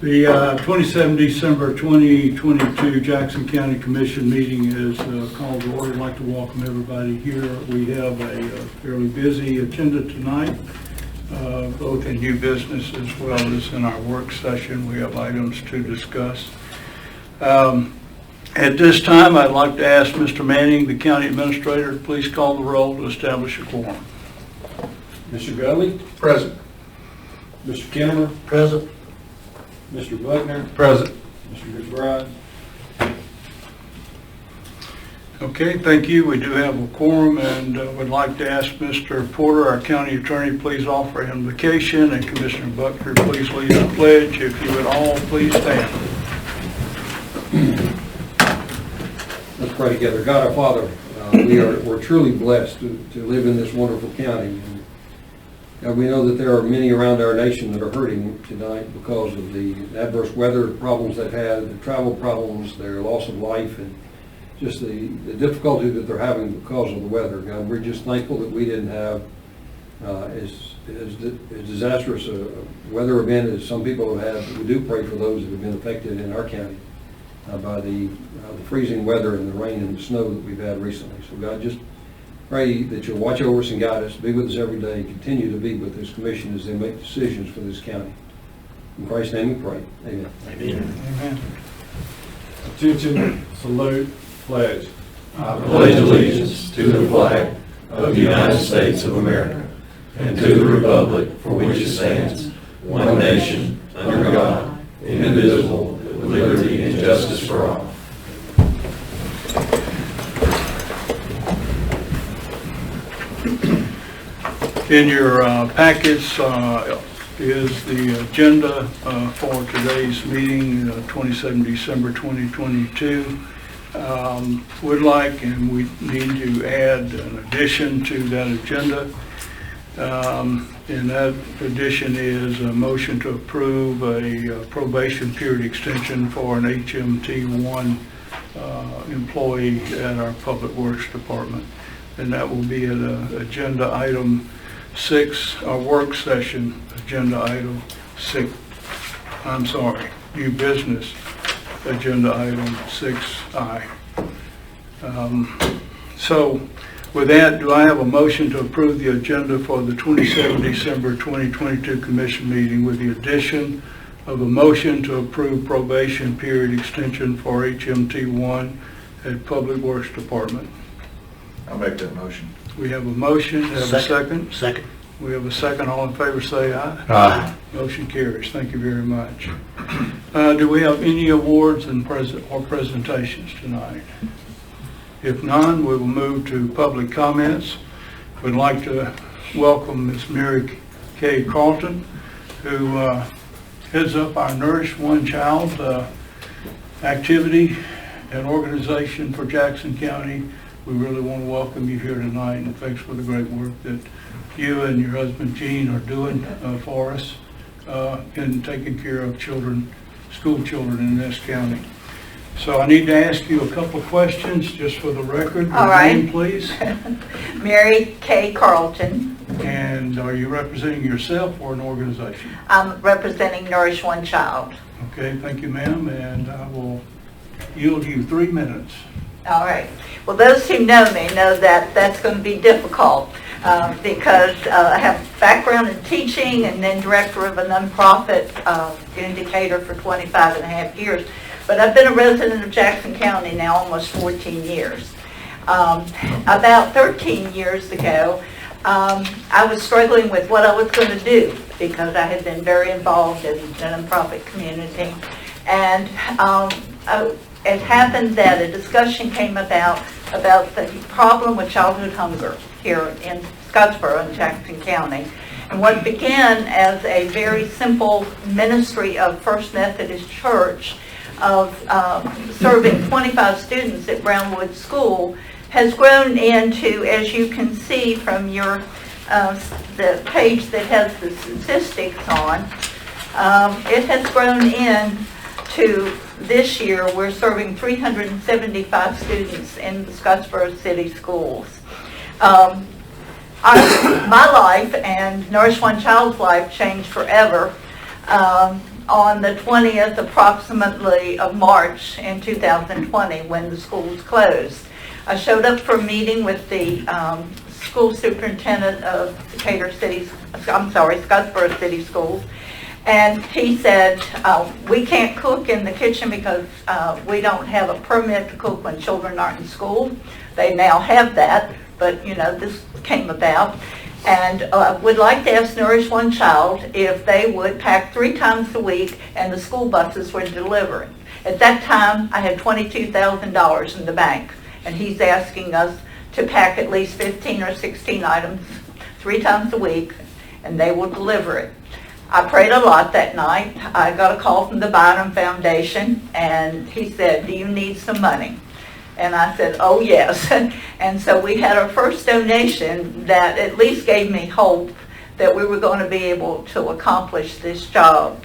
The 27 December 2022 Jackson County Commission meeting is called to order. I'd like to welcome everybody here. We have a fairly busy agenda tonight, both in new business as well as in our work session. We have items to discuss. At this time, I'd like to ask Mr. Manning, the County Administrator, to please call the roll to establish a quorum. Mr. Gully? Present. Mr. Kimmer? Present. Mr. Buckner? Present. Mr. McBride? Okay, thank you. We do have a quorum, and would like to ask Mr. Porter, our county attorney, please offer invocation, and Commissioner Buckner, please lead the pledge. If you would all please stand. Let's pray together. God our Father, we're truly blessed to live in this wonderful county. God, we know that there are many around our nation that are hurting tonight because of the adverse weather problems they've had, the travel problems, their loss of life, and just the difficulty that they're having because of the weather. God, we're just thankful that we didn't have as disastrous a weather event as some people have had. We do pray for those that have been affected in our county by the freezing weather and the rain and the snow that we've had recently. So God, just pray that you'll watch over us and guide us, be with us every day, continue to be with this commission as they make decisions for this county. In Christ's name we pray. Amen. Amen. Amen. Attention, salute, pledge. I pledge allegiance to the flag of the United States of America and to the republic for which it stands, one nation, under God, indivisible, with liberty and justice for all. In your packets is the agenda for today's meeting, 27 December 2022. Would like, and we need to add an addition to that agenda. And that addition is a motion to approve a probation period extension for an HMT1 employee at our Public Works Department. And that will be at agenda item 6, our work session agenda item 6. I'm sorry, new business agenda item 6I. So with that, do I have a motion to approve the agenda for the 27 December 2022 Commission meeting with the addition of a motion to approve probation period extension for HMT1 at Public Works Department? I'll make that motion. We have a motion. Have a second? Second. We have a second. All in favor say aye. Aye. Motion carries. Thank you very much. Do we have any awards and presentations tonight? If none, we will move to public comments. We'd like to welcome Ms. Mary K. Carlton, who heads up our Nourish One Child activity and organization for Jackson County. We really want to welcome you here tonight, and thanks for the great work that you and your husband Gene are doing for us in taking care of children, school children in this county. So I need to ask you a couple of questions just for the record. All right. Your name, please. Mary K. Carlton. And are you representing yourself or an organization? I'm representing Nourish One Child. Okay, thank you, ma'am, and I will yield you 3 minutes. All right. Well, those who know me know that that's going to be difficult because I have background in teaching and then director of a nonprofit indicator for 25 and a half years. But I've been a resident of Jackson County now almost 14 years. About 13 years ago, I was struggling with what I was going to do because I had been very involved in the nonprofit community. And it happened that a discussion came about the problem with childhood hunger here in Scottsboro in Jackson County. And what began as a very simple ministry of First Methodist Church of serving 25 students at Brownwood School has grown into, as you can see from your the page that has the statistics on, it has grown into this year we're serving 375 students in the Scottsboro City Schools. My life and Nourish One Child's life changed forever on the 20th approximately of March in 2020 when the schools closed. I showed up for a meeting with the school superintendent of Scottsboro City Schools, and he said, we can't cook in the kitchen because we don't have a permit to cook when children aren't in school. They now have that, but this came about. And would like to ask Nourish One Child if they would pack 3 times a week and the school buses would deliver. At that time, I had $22,000 in the bank, and he's asking us to pack at least 15 or 16 items 3 times a week, and they will deliver it. I prayed a lot that night. I got a call from the Bynum Foundation, and he said, do you need some money? And I said, oh yes. And so we had our first donation that at least gave me hope that we were going to be able to accomplish this job.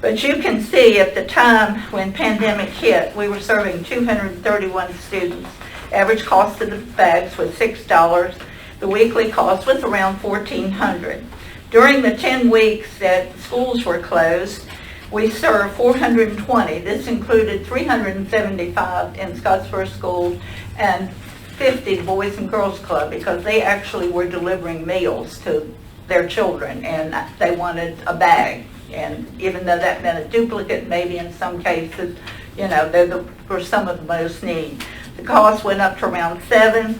But you can see at the time when pandemic hit, we were serving 231 students. Average cost of the bags was $6. The weekly cost was around $1,400. During the 10 weeks that schools were closed, we served 420. This included 375 in Scottsboro schools and 50 Boys and Girls Club, because they actually were delivering meals to their children and they wanted a bag. And even though that meant a duplicate, maybe in some cases, they were some of the most need. The cost went up to around $7.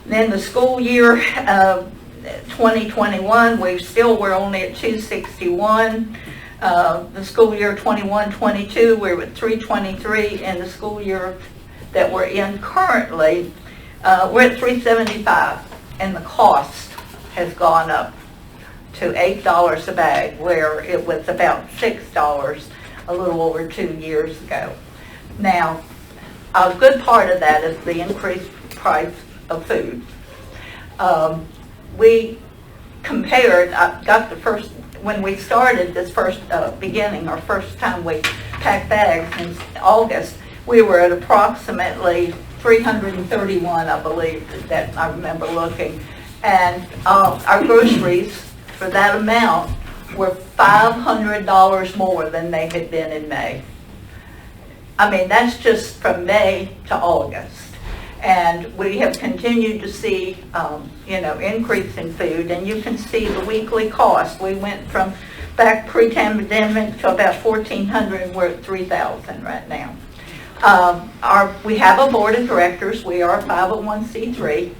Then the school year 2021, we still were only at $261. The school year 21-22, we were at $323, and the school year that we're in currently, we're at $375, and the cost has gone up to $8 a bag, where it was about $6 a little over 2 years ago. Now, a good part of that is the increased price of food. We compared, when we started this first our first time we packed bags in August, we were at approximately 331, I believe, that I remember looking. And our groceries for that amount were $500 more than they had been in May. I mean, that's just from May to August. And we have continued to see, increase in food, and you can see the weekly cost. We went from back pre-pandemic to about $1,400, and we're at $3,000 right now. We have a board of directors. We are a 501c3.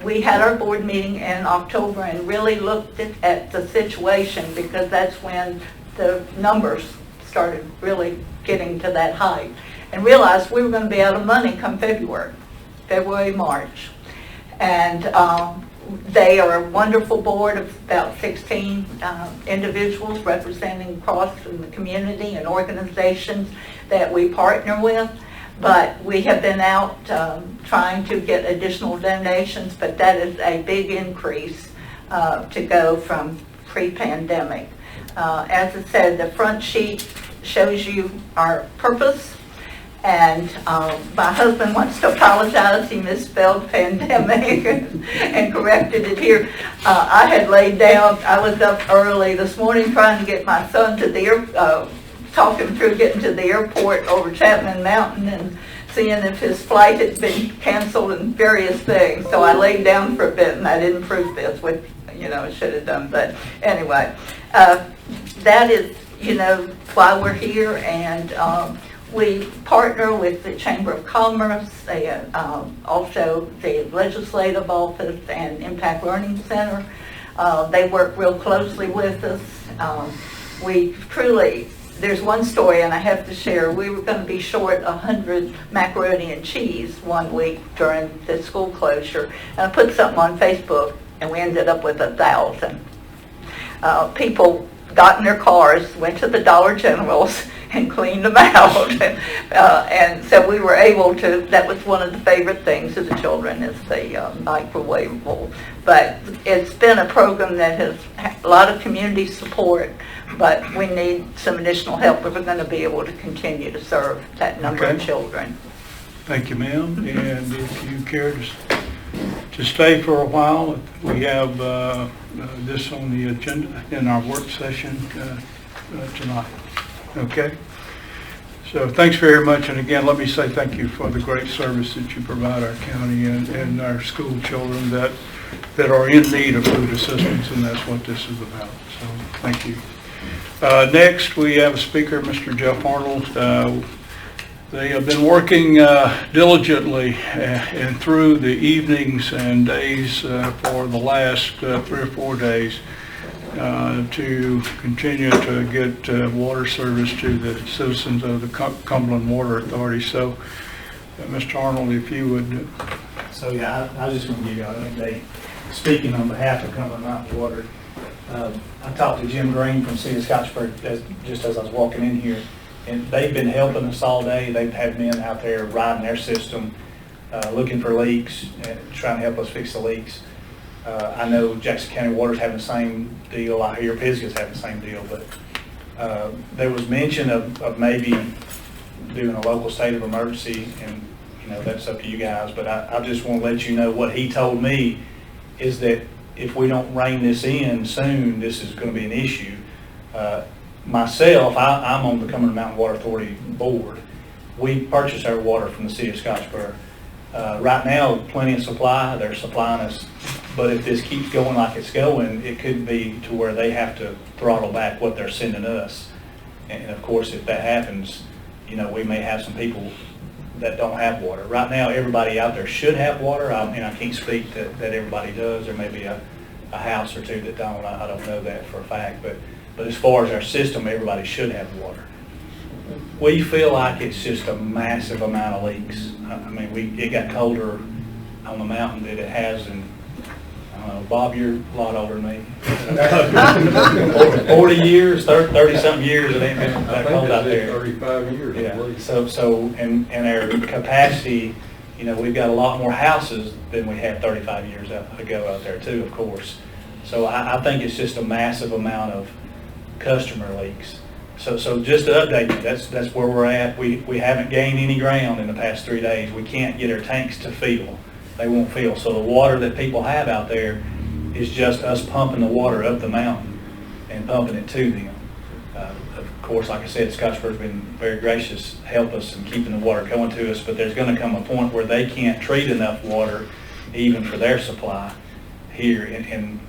We had our board meeting in October and really looked at the situation, because that's when the numbers started really getting to that height, and realized we were going to be out of money come February, March. And they are a wonderful board of about 16 individuals representing across the community and organizations that we partner with. But we have been out trying to get additional donations, but that is a big increase to go from pre-pandemic. As I said, the front sheet shows you our purpose, and my husband wants to apologize. He misspelled pandemic and corrected it here. I had laid down, I was up early this morning trying to get my son to the talking through getting to the airport over Chapman Mountain and seeing if his flight had been canceled and various things. So I laid down for a bit and I didn't proof this, which I should have done. But anyway, that is why we're here, and we partner with the Chamber of Commerce, also the Legislative Office and Impact Learning Center. They work real closely with us. We truly, there's one story, and I have to share. We were going to be short 100 macaroni and cheese one week during the school closure, and I put something on Facebook, and we ended up with 1,000. People got in their cars, went to the Dollar Generals, and cleaned them out. And so we were able to, that was one of the favorite things of the children, is the microwavable. But it's been a program that has a lot of community support, but we need some additional help if we're going to be able to continue to serve that number of children. Thank you, ma'am. And if you care to stay for a while, we have this on the agenda in our work session tonight. Okay? So thanks very much, and again, let me say thank you for the great service that you provide our county and our school children that are in need of food assistance, and that's what this is about. So thank you. Next, we have a speaker, Mr. Jeff Arnold. They have been working diligently and through the evenings and days for the last 3 or 4 days to continue to get water service to the citizens of the Cumberland Water Authority. So, Mr. Arnold, if you would. So, yeah, I was just going to give you an update. Speaking on behalf of Cumberland Mountain Water, I talked to Jim Green from City of Scottsboro just as I was walking in here, and they've been helping us all day. They've had men out there riding their system, looking for leaks, and trying to help us fix the leaks. I know Jackson County Water's having the same deal. I hear Pisgah's having the same deal, but there was mention of maybe doing a local state of emergency, and that's up to you guys, but I just want to let you know what he told me is that if we don't rein this in soon, this is going to be an issue. Myself, I'm on the Cumberland Mountain Water Authority board. We purchase our water from the City of Scottsboro. Right now, plenty of supply, they're supplying us, but if this keeps going like it's going, it could be to where they have to throttle back what they're sending us. And of course, if that happens, we may have some people that don't have water. Right now, everybody out there should have water. I can't speak that everybody does. There may be a house or two that don't. I don't know that for a fact, but as far as our system, everybody should have water. We feel like it's just a massive amount of leaks. It got colder on the mountain than it has in, I don't know, Bob, you're a lot older than me. 40 years, 30-something years, it ain't been that cold out there. 35 years. Yeah, and our capacity, we've got a lot more houses than we had 35 years ago out there too, of course. So I think it's just a massive amount of customer leaks. So just to update you, that's where we're at. We haven't gained any ground in the past 3 days. We can't get our tanks to fill. They won't fill. So the water that people have out there is just us pumping the water up the mountain and pumping it to them. Of course, like I said, Scottsboro's been very gracious to help us in keeping the water going to us, but there's going to come a point where they can't treat enough water even for their supply here. And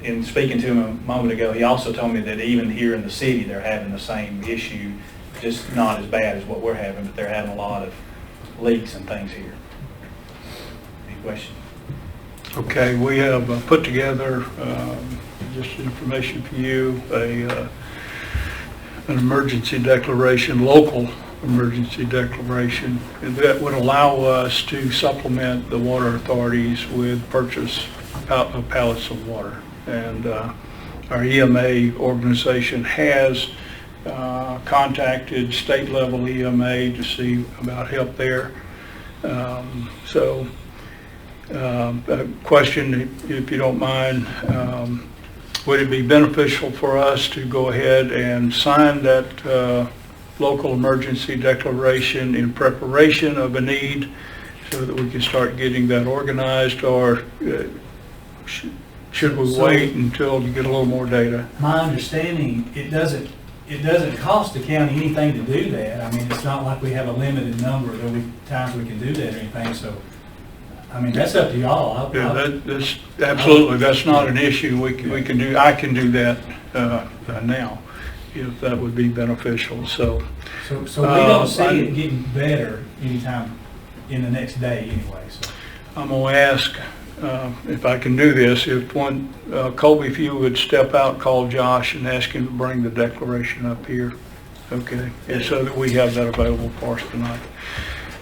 in speaking to him a moment ago, he also told me that even here in the city, they're having the same issue, just not as bad as what we're having, but they're having a lot of leaks and things here. Any questions? Okay, we have put together, just information for you, an emergency declaration, local emergency declaration, that would allow us to supplement the water authorities with purchase of pallets of water. And our EMA organization has contacted state level EMA to see about help there. A question, if you don't mind, would it be beneficial for us to go ahead and sign that local emergency declaration in preparation of a need so that we can start getting that organized, or should we wait until you get a little more data? My understanding, it doesn't cost the county anything to do that. It's not like we have a limited number of times we can do that or anything, so, that's up to y'all. Yeah, that's absolutely, that's not an issue. We can do, I can do that now, if that would be beneficial, so. So we don't see it getting better anytime in the next day anyway, so. I'm gonna ask, if I can do this, if Colby, if you would step out, call Josh and ask him to bring the declaration up here, okay? And so that we have that available for us tonight.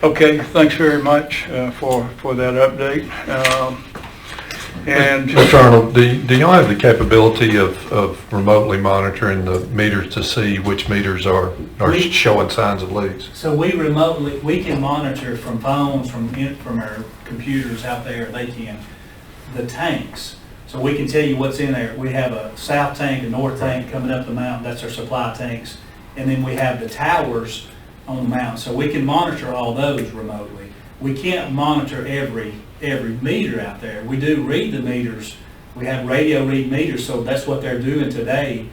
Okay, thanks very much for that update. And Mr. Arnold, do y'all have the capability of remotely monitoring the meters to see which meters are showing signs of leaks? So we can monitor from phones, from our computers out there, they can, the tanks. So we can tell you what's in there. We have a south tank, a north tank coming up the mountain, that's our supply tanks. And then we have the towers on the mountain. So we can monitor all those remotely. We can't monitor every meter out there. We do read the meters. We have radio read meters, so that's what they're doing today.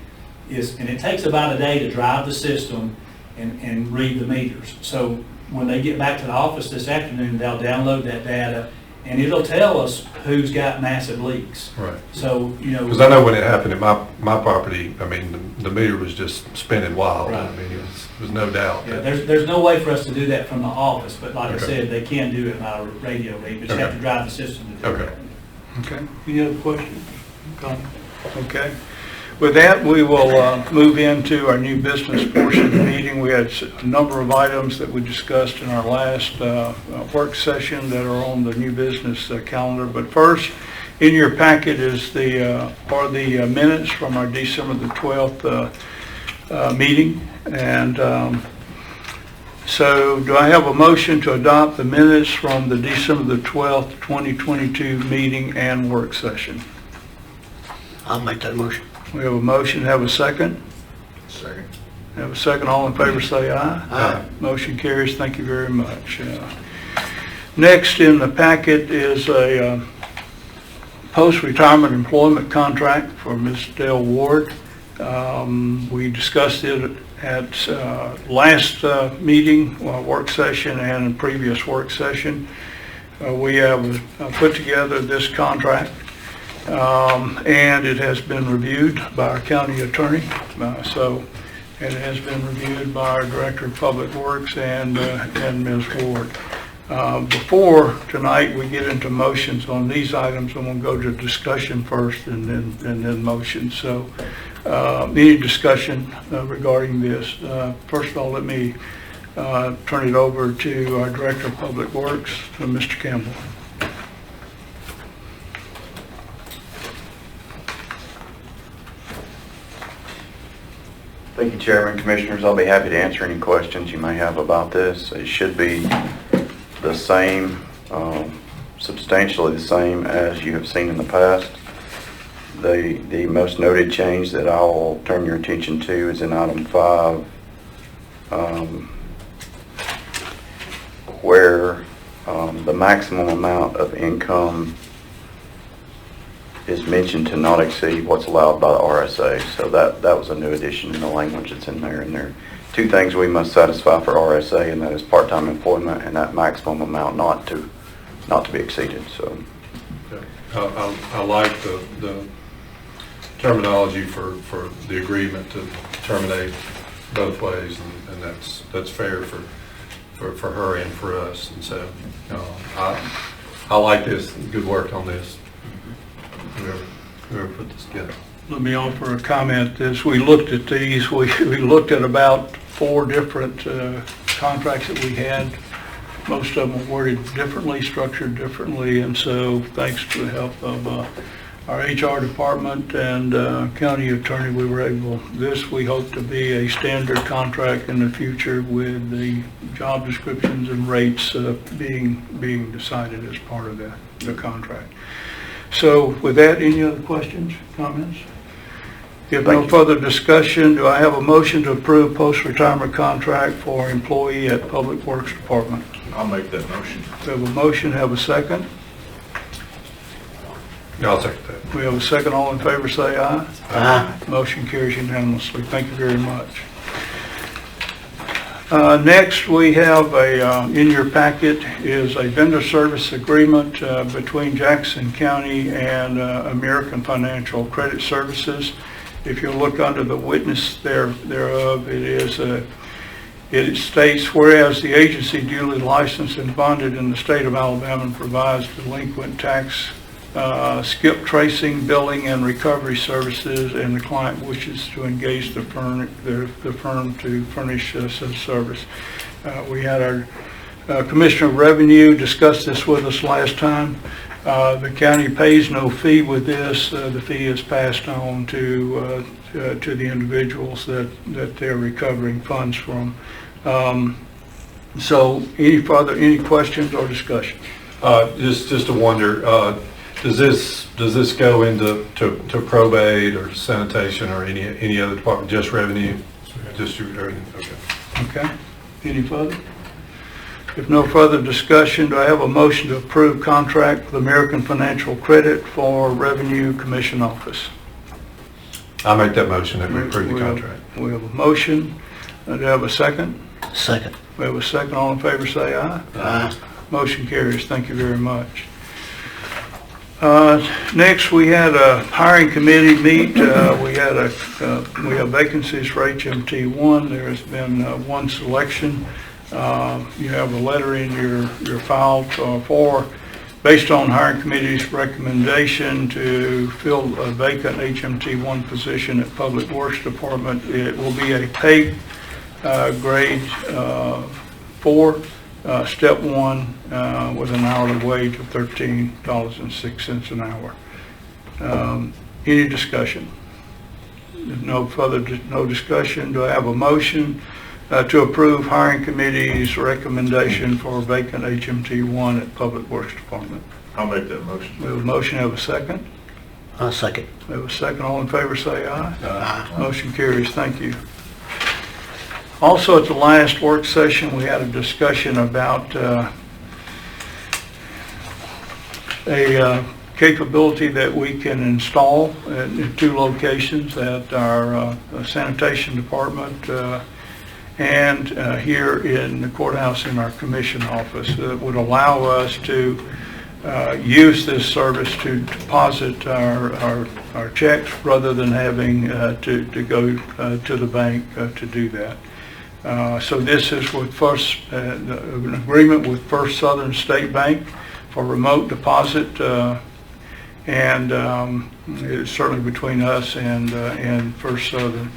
and it takes about a day to drive the system and read the meters. So when they get back to the office this afternoon, they'll download that data, and it'll tell us who's got massive leaks. Right. So, you know. Because I know when it happened at my property, I mean, the meter was just spinning wild. Right. I mean, it was no doubt. Yeah, there's no way for us to do that from the office, but like I Okay. said, they can do it by radio read, but you have Okay. to drive the system to do it. Okay. Okay, any other questions? Comments? Okay. With that, we will move into our new business portion of the meeting. We had a number of items that we discussed in our last work session that are on the new business calendar. But first, in your packet is the minutes from our December the 12th meeting. And so do I have a motion to adopt the minutes from the December the 12th, 2022 meeting and work session? I'll make that motion. We have a motion, have a second? Second. Have a second, all in favor say aye. Aye. Motion carries, thank you very much. Next in the packet is a post-retirement employment contract for Ms. Dale Ward. We discussed it at last meeting, work session, and a previous work session. We have put together this contract. And it has been reviewed by our county attorney. It has been reviewed by our director of public works and Ms. Ward. Before tonight we get into motions on these items, I'm going to go to discussion first and then motion. So any discussion regarding this? First of all, let me turn it over to our director of public works, Mr. Campbell. Thank you, Chairman, Commissioners. I'll be happy to answer any questions you may have about this. It should be the same, substantially the same as you have seen in the past. The most noted change that I'll turn your attention to is in item 5, where the maximum amount of income is mentioned to not exceed what's allowed by the RSA. So that was a new addition in the language that's in there. And there are two things we must satisfy for RSA, and that is part-time employment and that maximum amount not to be exceeded. So I like the terminology for the agreement to terminate both ways, and that's fair for her and for us. And so I like this. Good work on this. Whoever put this together. Let me offer a comment. As we looked at these, we looked at about 4 different contracts that we had. Most of them were worded differently, structured differently, and so thanks to the help of our HR department and county attorney, we were able, this we hope to be a standard contract in the future with the job descriptions and rates being decided as part of the contract. So with that, any other questions, comments? If no further discussion, do I have a motion to approve post-retirement contract for employee at Public Works Department? I'll make that motion. We have a motion, have a second? Yeah, I'll second that. We have a second, all in favor say aye. Aye. Motion carries unanimously. Thank you very much. Next, we have in your packet is a vendor service agreement between Jackson County and American Financial Credit Services. If you look under the witness thereof, it states, whereas the agency duly licensed and bonded in the state of Alabama provides delinquent tax skip tracing, billing, and recovery services, and the client wishes to engage the firm to furnish such service. We had our Commissioner of Revenue discuss this with us last time. The county pays no fee with this. The fee is passed on to the individuals that they're recovering funds from. So any questions or discussion? Just a wonder, does this go into probate or sanitation or any other department, just revenue? Just revenue, okay. Okay, any further? If no further discussion, do I have a motion to approve contract with American Financial Credit for Revenue Commission Office? I'll make that motion that we approve the We have- contract. We have a motion. Do I have a second? Second. We have a second. All in favor, say aye. Aye. Motion carries. Thank you very much. Next, we had a hiring committee meet. We have vacancies for HMT1. There has been one selection. You have a letter in your file based on hiring committee's recommendation to fill a vacant HMT1 position at Public Works Department. It will be a pay grade 4, step 1, with an hourly wage of $13.06 an hour. Any discussion? If no discussion. Do I have a motion to approve hiring committee's recommendation for vacant HMT1 at Public Works Department? I'll make that motion. We have a motion, have a second? I'll second. We have a second. All in favor, say aye. Aye. Motion carries. Thank you. Also, at the last work session, we had a discussion about a capability that we can install in 2 locations at our sanitation department and here in the courthouse in our commission office. That would allow us to use this service to deposit our checks rather than having to go to the bank to do that. So this is with an agreement with First Southern State Bank for remote deposit, and it's certainly between us and First Southern.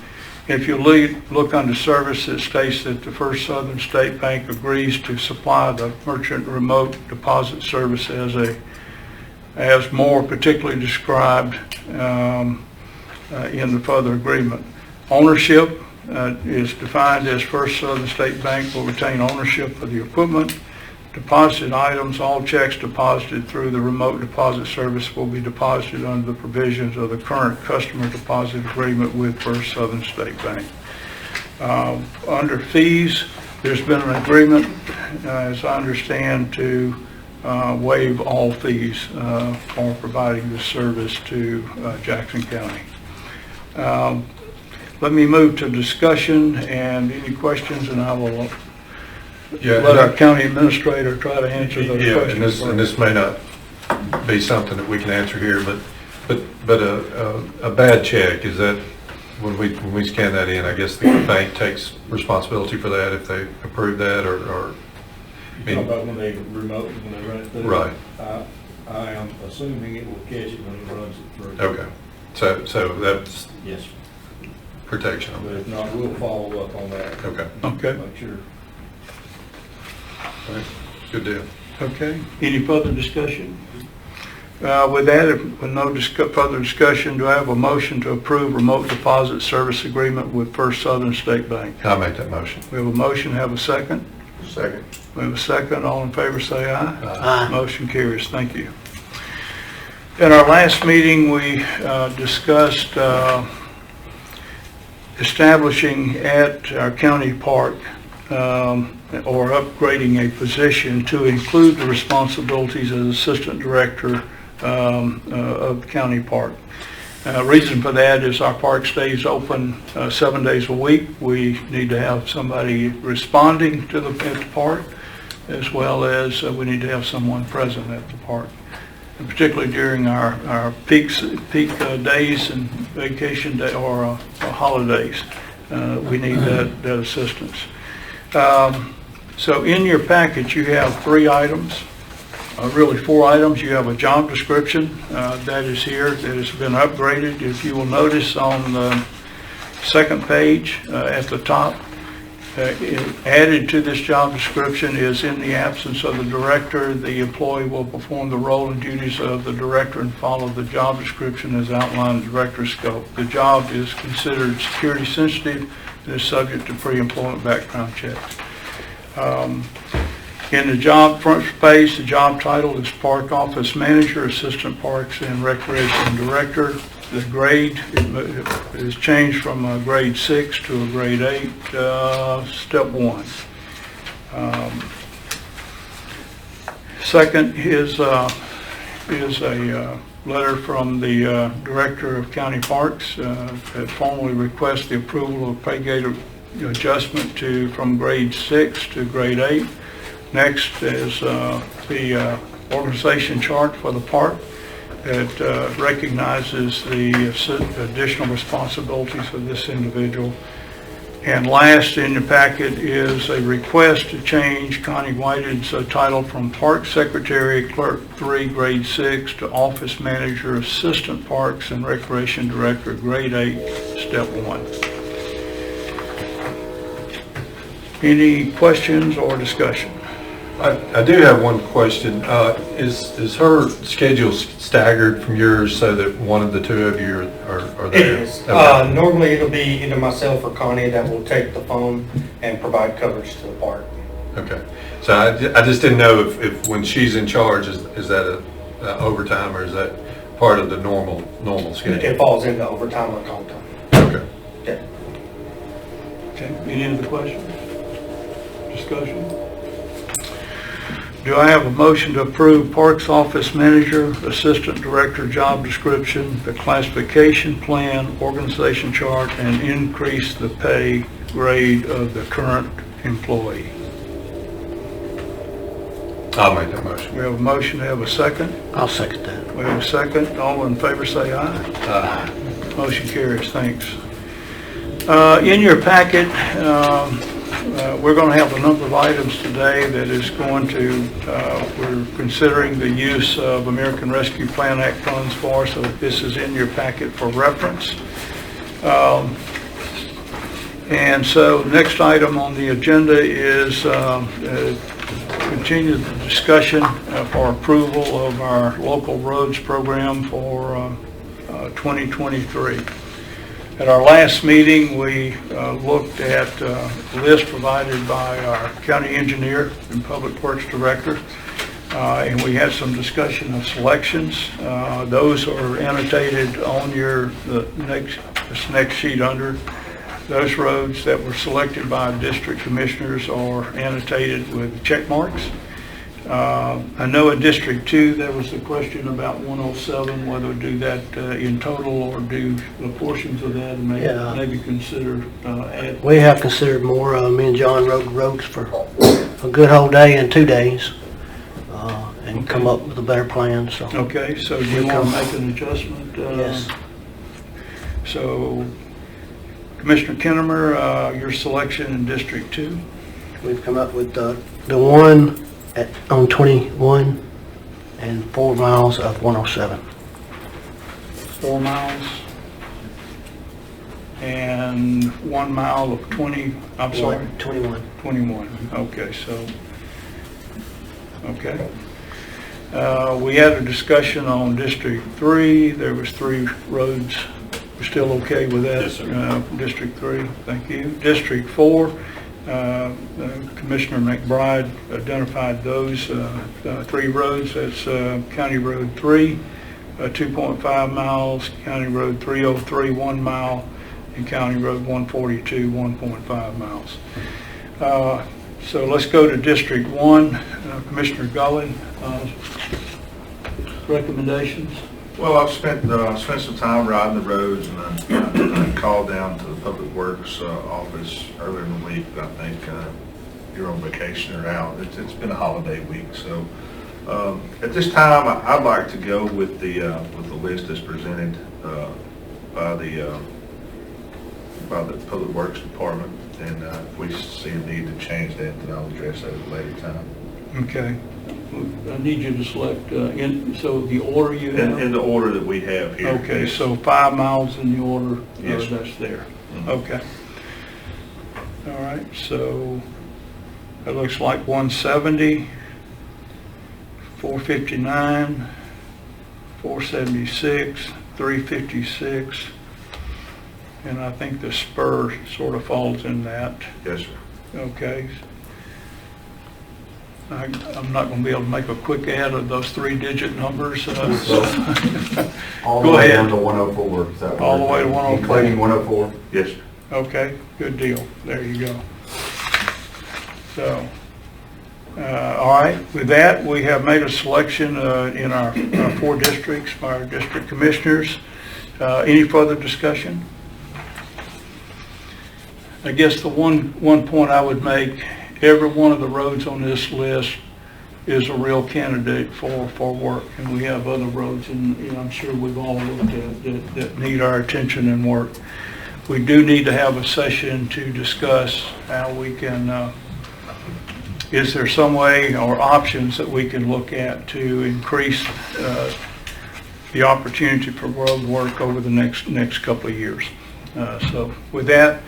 If you look under service, it states that the First Southern State Bank agrees to supply the merchant remote deposit service as more particularly described in the further agreement. Ownership is defined as First Southern State Bank will retain ownership of the equipment. Deposit items, all checks deposited through the remote deposit service will be deposited under the provisions of the current customer deposit agreement with First Southern State Bank. Under fees, there's been an agreement, as I understand, to waive all fees for providing this service to Jackson County. Let me move to discussion and any questions, and I will let our county administrator try to answer those questions. And this may not be something that we can answer here, but a bad check, is that when we scan that in, I guess the bank takes responsibility for that if they approve that, or You talk about when they run it through? Right. I am assuming it will catch it when it runs it through. Okay, so that's Yes, protection on but that. if not, we'll follow up on that. Okay, Okay, Make sure. all right. Good deal. okay. Any further discussion? With that, with no further discussion, do I have a motion to approve remote deposit service agreement with First Southern State Bank? I'll make that motion. We have a motion, have a second? Second. We have a second. All in favor, say aye. Aye. Motion carries. Thank you. At our last meeting, we discussed establishing at our county park or upgrading a position to include the responsibilities as assistant director of the county park. Reason for that is our park stays open 7 days a week. We need to have somebody responding to at the park, as well as we need to have someone present at the park. And particularly during our peak days and vacation day or holidays, we need that assistance. So in your package, you have 3 items. Really 4 items. You have a job description that is here, that has been upgraded. If you will notice on the second page at the top, added to this job description is, in the absence of the director, the employee will perform the role and duties of the director and follow the job description as outlined in the director's scope. The job is considered security sensitive and is subject to pre-employment background checks. In the job front page, the job title is Park Office Manager, Assistant Parks and Recreation Director. The grade is changed from a grade 6 to a grade 8, step 1. Second is a letter from the Director of County Parks that formally requests the approval of pay grade adjustment from grade 6 to grade 8. Next is the organization chart for the park that recognizes the additional responsibilities of this individual. And last in the packet is a request to change Connie Whitehead's title from Park Secretary Clerk 3, Grade 6 to Office Manager, Assistant Parks and Recreation Director, Grade 8, Step 1. Any questions or discussion? I do have one question. Is her schedule staggered from yours so that one of the two of you are It there? is. Okay. Normally it'll be either myself or Connie that will take the phone and provide coverage to the park. Okay. So I just didn't know if when she's in charge, is that a overtime or is that part of the normal schedule? It falls into overtime or comp time. Okay. Yeah. Okay, any other questions? Discussion? Do I have a motion to approve Parks Office Manager, Assistant Director job description, the classification plan, organization chart, and increase the pay grade of the current employee? I'll make that motion. We have a motion, to have a second? I'll second that. We have a second. All in favor say aye. Aye. Motion carries. Thanks. In your packet, we're going to have a number of items today that is going to, we're considering the use of American Rescue Plan Act funds for, so this is in your packet for reference. And so next item on the agenda is continue the discussion for approval of our local roads program for 2023. At our last meeting, we looked at a list provided by our county engineer and public works director, and we had some discussion of selections. Those are annotated on this next sheet under. Those roads that were selected by district commissioners are annotated with check marks. I know in District 2 there was a question about 107, whether to do that in total or do the portions of that and maybe consider add. We have considered more. Me and John rode roads for a good whole day and 2 days and come up with a better plan. So Okay, so do you want to make an adjustment? Yes. So Commissioner Kinnemer, your selection in District 2? we've come up with the one on 21 and 4 miles of 107. 4 miles and 1 mile of 20, I'm sorry, 21. 21. Okay, so, okay. We had a discussion on District 3. There was 3 roads. We're still okay with that? Yes, sir. District 3, thank you. District 4, Commissioner McBride identified those 3 roads. That's County Road 3, 2.5 miles, County Road 303, 1 mile, and County Road 142, 1.5 miles. So let's go to District 1. Commissioner Gully, recommendations? Well, I've spent some time riding the roads, and I called down to the Public Works office earlier in the week. But I think you're on vacation or out. It's been a holiday week, so at this time I'd like to go with the list that's presented by the Public Works Department. And if we see a need to change that, then I'll address that at a later time. Okay. I need you to select, so the order you have? In the order that we have here. Okay, yes. so 5 miles in the order Yes, sir. that's there. Mhm. Okay. All right, so it looks like 170, 459, 476, 356, and I think the spur sort of falls in that. Yes, sir. Okay. I'm not going to be able to make a quick add of those 3-digit numbers. All Go the way ahead. down to 104. Is that All the right? way to 104. Including 104? Yes, sir. Okay, good deal. There you go. So, All right, with that, we have made a selection in our 4 districts, by our district commissioners. Any further discussion? I guess the one point I would make, every one of the roads on this list is a real candidate for work, and we have other roads, and I'm sure we've all looked at that need our attention and work. We do need to have a session to discuss how we can, is there some way or options that we can look at to increase the opportunity for road work over the next couple of years. So with that,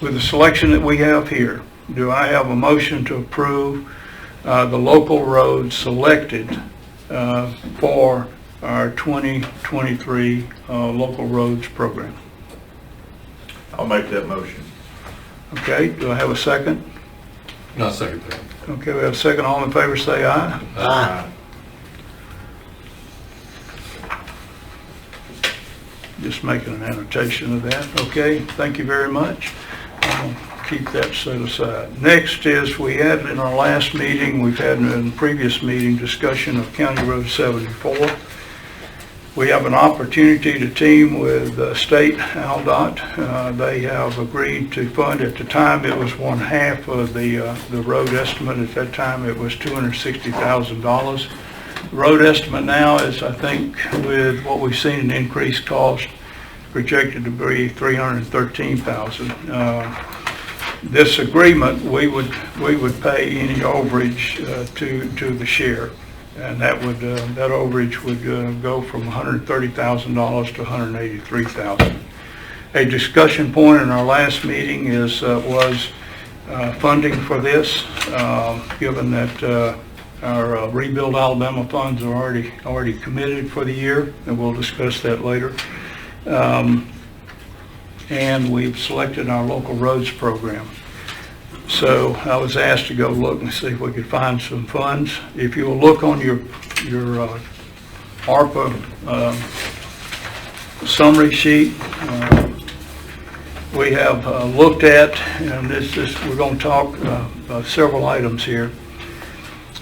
with the selection that we have here, do I have a motion to approve the local roads selected for our 2023 local roads program? I'll make that motion. Okay, do I have a second? No, second that. Okay, we have a second. All in favor say aye. Aye. Just making an annotation of that. Okay, thank you very much. I'll keep that set aside. Next is, we had in our last meeting, we've had in the previous meeting, discussion of County Road 74. We have an opportunity to team with State ALDOT. They have agreed to fund. At the time, it was 1/2 of the road estimate. At that time, it was $260,000. The road estimate now is, I think, with what we've seen in increased cost, projected to be $313,000. This agreement, we would pay any overage to the share, and that overage would go from $130,000 to $183,000. A discussion point in our last meeting was funding for this, given that our Rebuild Alabama funds are already committed for the year, and we'll discuss that later. And we've selected our local roads program. So I was asked to go look and see if we could find some funds. If you will look on your ARPA summary sheet, we have looked at, and we're going to talk several items here.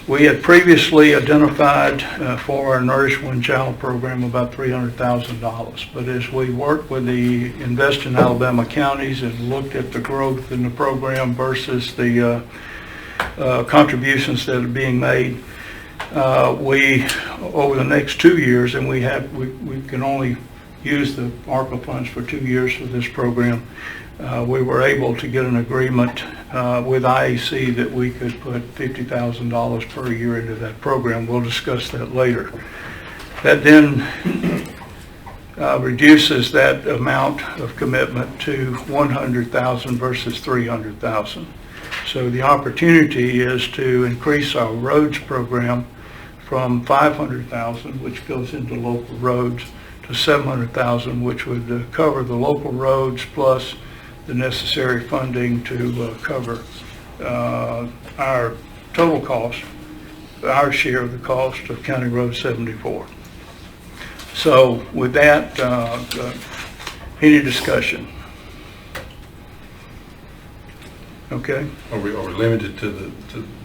We had previously identified for our Nourish One Child program about $300,000, but as we worked with the Invest in Alabama counties and looked at the growth in the program versus the contributions that are being made, we, over the next 2 years, and we can only use the ARPA funds for 2 years for this program, we were able to get an agreement with IAC that we could put $50,000 per year into that program. We'll discuss that later. That then reduces that amount of commitment to $100,000 versus $300,000. So the opportunity is to increase our roads program from $500,000, which goes into local roads, to $700,000, which would cover the local roads plus the necessary funding to cover our total cost, our share of the cost of County Road 74. So with that, any discussion? Okay. Are we limited to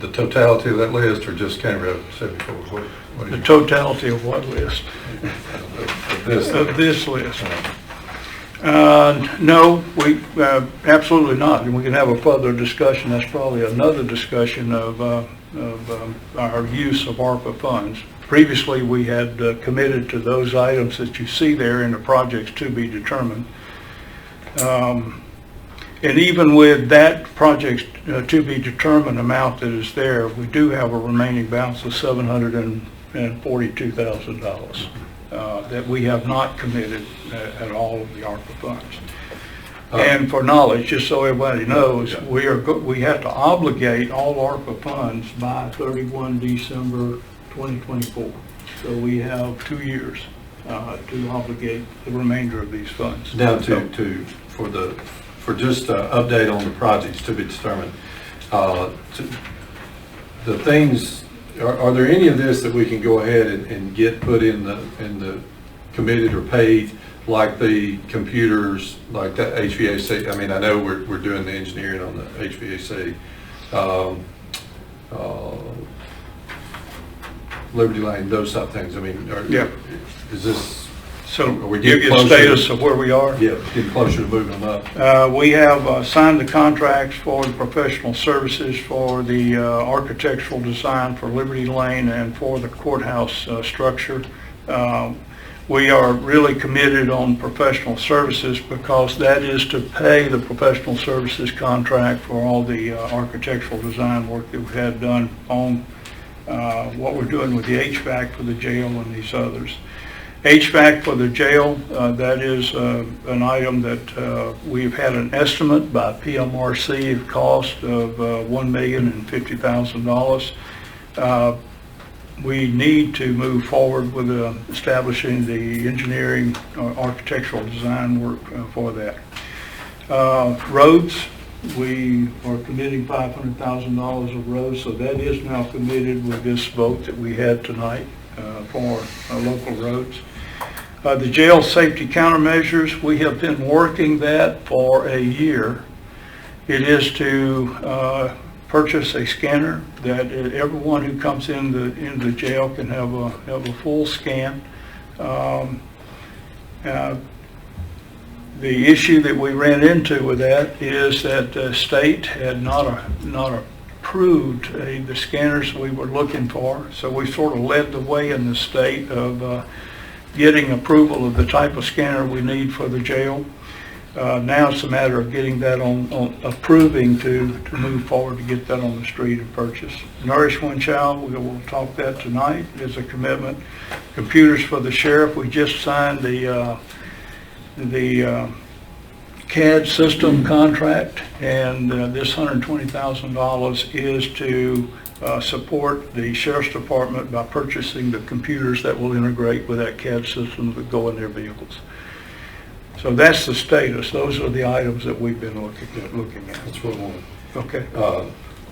the totality of that list, or just County Road 74? What The totality of what list? Of this list. No, we absolutely not. And we can have a further discussion. That's probably another discussion of our use of ARPA funds. Previously, we had committed to those items that you see there in the projects to be determined. And even with that project to be determined amount that is there, we do have a remaining balance of $742,000 that we have not committed at all of the ARPA funds. And for knowledge, just so everybody knows, we have to obligate all ARPA funds by 31 December 2024. So we have 2 years to obligate the remainder of these funds. Now for just an update on the projects to be determined, the things, are there any of this that we can go ahead and get put in the committed or paid, like the computers, like that HVAC? I mean, I know we're doing the engineering on the HVAC. Liberty Lane, those type of things. I mean, Yeah. is this, So Are we give getting you a closer? status of where we are. getting closer to moving them up? We have signed the contracts for the professional services for the architectural design for Liberty Lane and for the courthouse structure. We are really committed on professional services because that is to pay the professional services contract for all the architectural design work that we've had done on what we're doing with the HVAC for the jail and these others. HVAC for the jail, that is an item that we've had an estimate by PMRC of cost of $1,050,000. We need to move forward with establishing the engineering architectural design work for that. Roads, we are committing $500,000 of roads, so that is now committed with this vote that we had tonight for local roads. The jail safety countermeasures, we have been working that for a year. It is to purchase a scanner that everyone who comes in the jail can have a full scan. The issue that we ran into with that is that the state had not approved the scanners we were looking for, so we sort of led the way in the state of getting approval of the type of scanner we need for the jail. Now it's a matter of getting that on approving to move forward to get that on the street and purchase. Nourish One Child, we will talk that tonight as a commitment. Computers for the sheriff, we just signed the CAD system contract, and this $120,000 is to support the sheriff's department by purchasing the computers that will integrate with that CAD system that go in their vehicles. So that's the status. Those are the items that we've been looking at. That's what I wanted. Okay.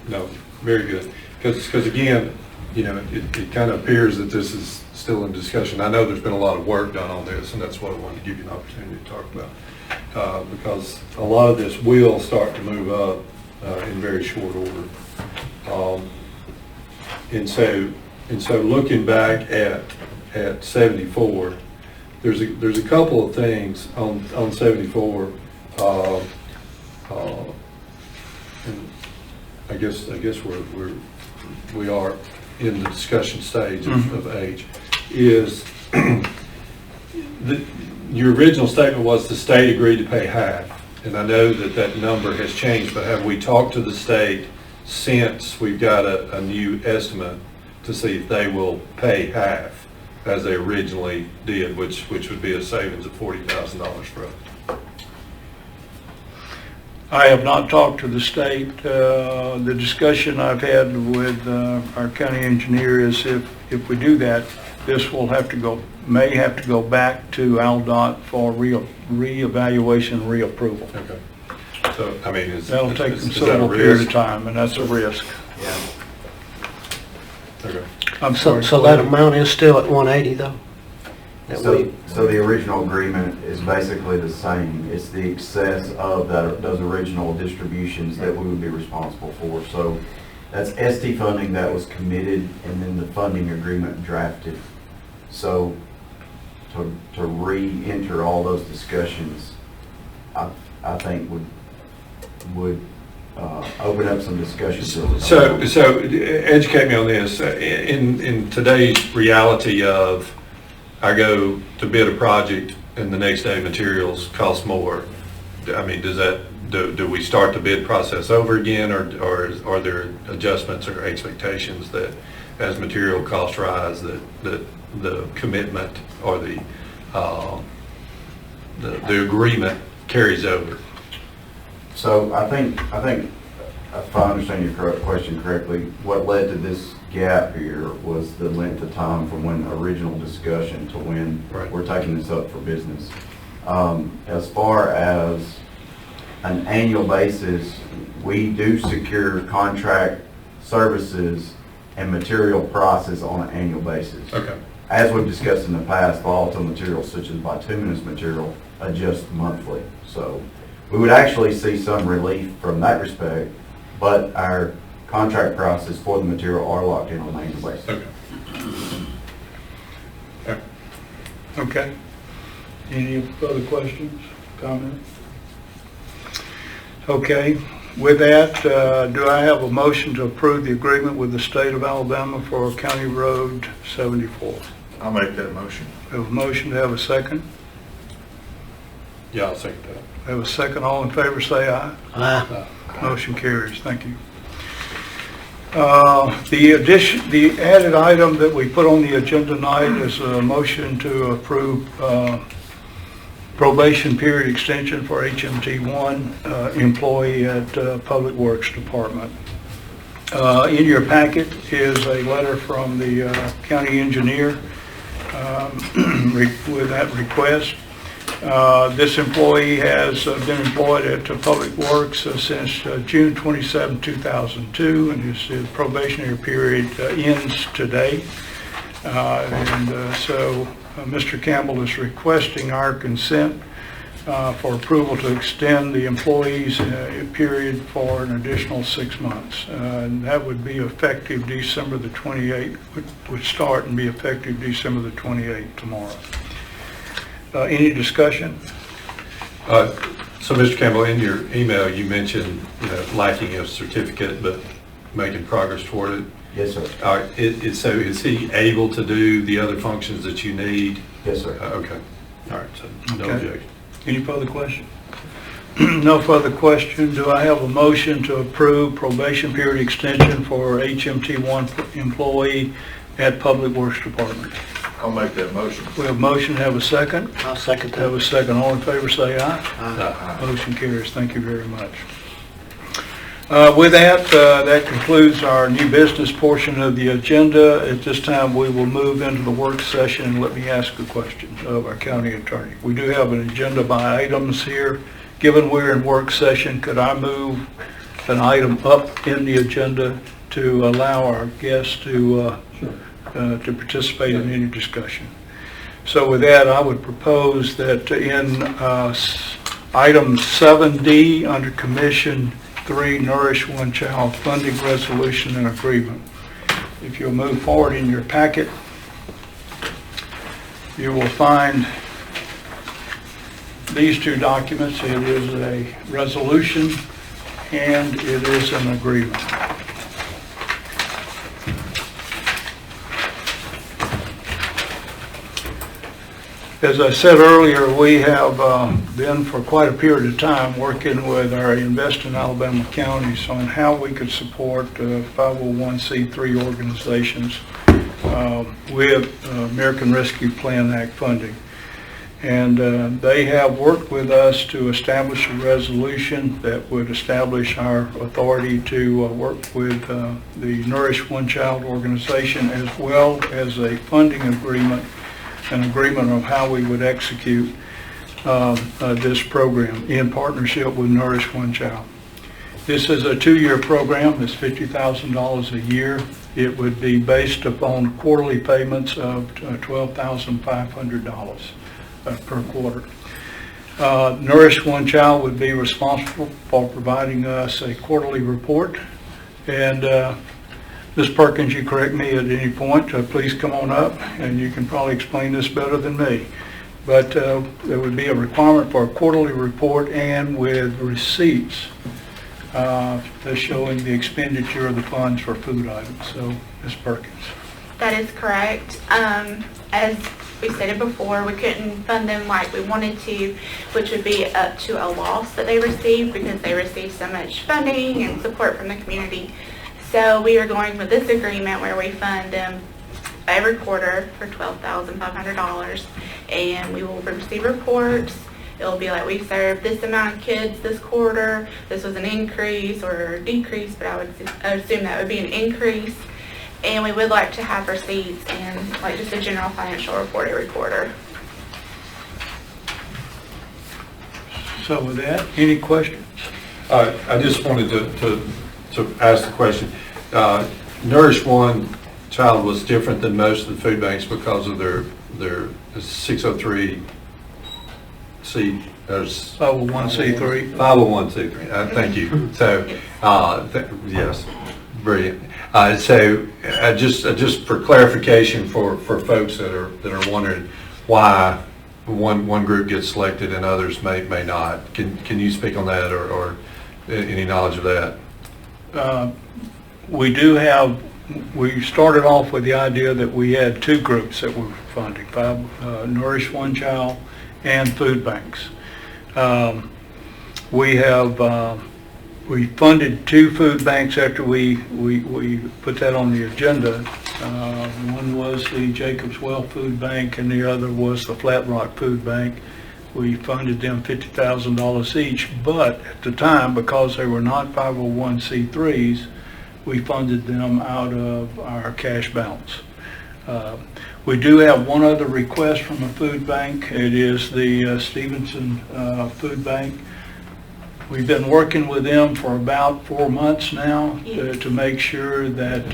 No, very good. Because again, you know, it kind of appears that this is still in discussion. I know there's been a lot of work done on this, and that's what I wanted to give you an opportunity to talk about. Because a lot of this will start to move up in very short order. And so looking back at 74, there's a couple of things on 74. And I guess we are in the discussion stage of age. Is your original statement was the state agreed to pay half, and I know that number has changed, but have we talked to the state since we've got a new estimate to see if they will pay half as they originally did, which would be a savings of $40,000 for us? I have not talked to the state. The discussion I've had with our county engineer is if we do that, this will may have to go back to ALDOT for reevaluation, reapproval. Okay. So, I mean, That'll take a considerable period of time, and that's a risk. Yeah. Okay. I'm sorry. So that amount is still at 180 though? So the original agreement is basically the same. It's the excess of those original distributions that we would be responsible for. So that's ST funding that was committed and then the funding agreement drafted. So to re-enter all those discussions, I think would open up some discussions. So educate me on this. In today's reality of, I go to bid a project and the next day materials cost more, I mean, do we start the bid process over again, or are there adjustments or expectations that as material costs rise that the commitment or the agreement carries over? So I think if I understand your question correctly, what led to this gap here was the length of time from when original discussion to when we're taking this up for business. As far as an annual basis, we do secure contract services and material prices on an annual basis. Okay. As we've discussed in the past, volatile materials such as bituminous material adjust monthly. So we would actually see some relief from that respect, but our contract prices for the material are locked in on an annual basis. Okay. Okay. Okay. Any further questions, comments? Okay. With that, do I have a motion to approve the agreement with the state of Alabama for County Road 74? I'll make that motion. We have a motion, to have a second? Yeah, I'll second that. We have a second. All in favor, say aye. Aye. Motion carries. Thank you. The added item that we put on the agenda tonight is a motion to approve probation period extension for HMT1 employee at Public Works Department. In your packet is a letter from the county engineer with that request. This employee has been employed at Public Works since June 27, 2002, and his probationary period ends today. So Mr. Campbell is requesting our consent for approval to extend the employee's period for an additional 6 months. And that would be effective December the 28th, would start and be effective December the 28th, tomorrow. Any discussion? So, Mr. Campbell, in your email, you mentioned, lacking a certificate, but making progress toward it. Yes, sir. All right, so is he able to do the other functions that you need? Yes, sir. Okay. All right, so no Okay. objection. Any further question? No further question. Do I have a motion to approve probation period extension for HMT1 employee at Public Works Department? I'll make that motion. We have a motion, have a second. I'll second Have a that. second. All in favor, say aye. Aye. Motion carries. Thank you very much. With that, that concludes our new business portion of the agenda. At this time, we will move into the work session, and let me ask a question of our county attorney. We do have an agenda by items here. Given we're in work session, could I move an item up in the agenda to allow our guests to participate in any discussion? So with that, I would propose that in item 7D under Commission 3, Nourish One Child Funding Resolution and Agreement. If you'll move forward in your packet, you will find these two documents. It is a resolution and it is an agreement. As I said earlier, we have been for quite a period of time working with our Invest in Alabama counties on how we could support 501c3 organizations with American Rescue Plan Act funding. And they have worked with us to establish a resolution that would establish our authority to work with the Nourish One Child organization, as well as a funding agreement, an agreement of how we would execute this program in partnership with Nourish One Child. This is a 2-year program. It's $50,000 a year. It would be based upon quarterly payments of $12,500 per quarter. Nourish One Child would be responsible for providing us a quarterly report. And Ms. Perkins, you correct me at any point, please come on up and you can probably explain this better than me. But there would be a requirement for a quarterly report and with receipts showing the expenditure of the funds for food items. So, Ms. Perkins. That is correct. As we stated before, we couldn't fund them like we wanted to, which would be up to a loss that they received because they received so much funding and support from the community. So we are going with this agreement where we fund them every quarter for $12,500, and we will receive reports. It'll be like we served this amount of kids this quarter. This was an increase or a decrease, but I would assume that would be an increase. And we would like to have receipts and like just a general financial report every quarter. So with that, any questions? I just wanted to ask the question. Nourish One Child was different than most of the food banks because of their 603C. 501c3. 501c3. Thank you. So, yes, Brilliant. Just for clarification for folks that are wondering why one group gets selected and others may not, can you speak on that or any knowledge of that? We started off with the idea that we had two groups that we were funding, Nourish One Child and food banks. We funded two food banks after we put that on the agenda. One was the Jacobs Well Food Bank and the other was the Flat Rock Food Bank. We funded them $50,000 each, but at the time, because they were not 501c3s, we funded them out of our cash balance. We do have one other request from a food bank. It is the Stevenson Food Bank. We've been working with them for about 4 months now to make sure that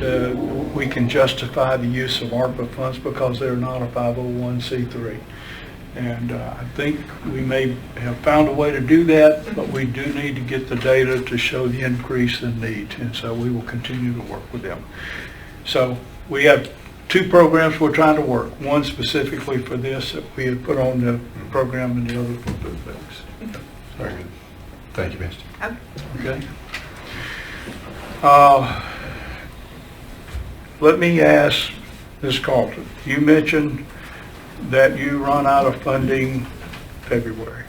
we can justify the use of ARPA funds because they're not a 501c3. And I think we may have found a way to do that, but we do need to get the data to show the increase in need, and so we will continue to work with them. So we have two programs we're trying to work, one specifically for this that we had put on the program and the other for food banks. Very good. Thank you, Mr. Okay. Okay. Let me ask Ms. Carlton, you mentioned that you run out of funding February.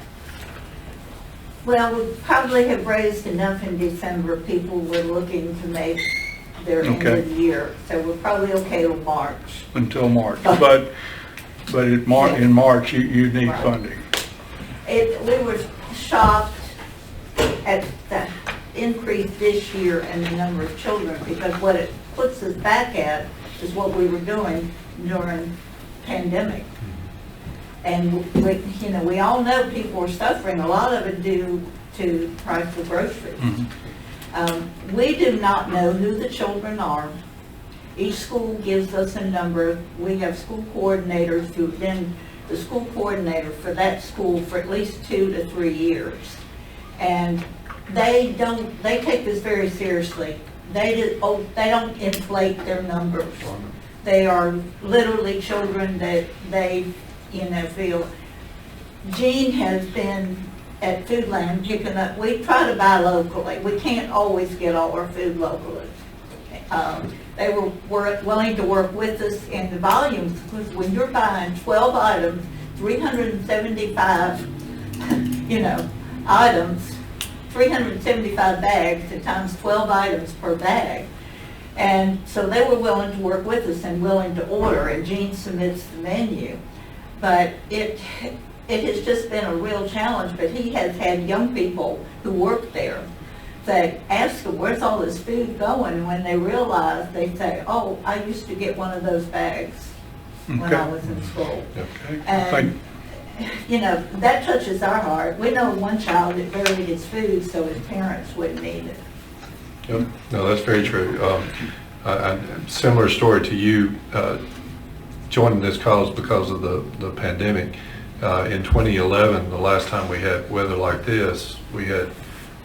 Well, we probably have raised enough in December. People were looking to make their end Okay. of the year, so we're probably okay till March. Until March, but in March you need Right. funding. We were shocked at the increase this year in the number of children, because what it puts us back at is what we were doing during pandemic. And we all know people are suffering, a lot of it due to price of groceries. We do not know who the children are. Each school gives us a number. We have school coordinators who've been the school coordinator for that school for at least 2 to 3 years. And they take this very seriously. They don't inflate their numbers. They are literally children that they feel. Jean has been at Foodland picking up, we try to buy locally. We can't always get all our food locally. They were willing to work with us in the volumes, because when you're buying 12 items, 375, items, 375 bags at times 12 items per bag. And so they were willing to work with us and willing to order, and Jean submits the menu. But it has just been a real challenge, but he has had young people who work there that ask him, where's all this food going? And when they realize, they say, oh, I used to get one of those bags when I was in school. Okay. And, that touches our heart. We know one child that buried his food so his parents wouldn't eat it. Yep. No, that's very true. Similar story to you, joining this cause because of the pandemic. In 2011, the last time we had weather like this, we had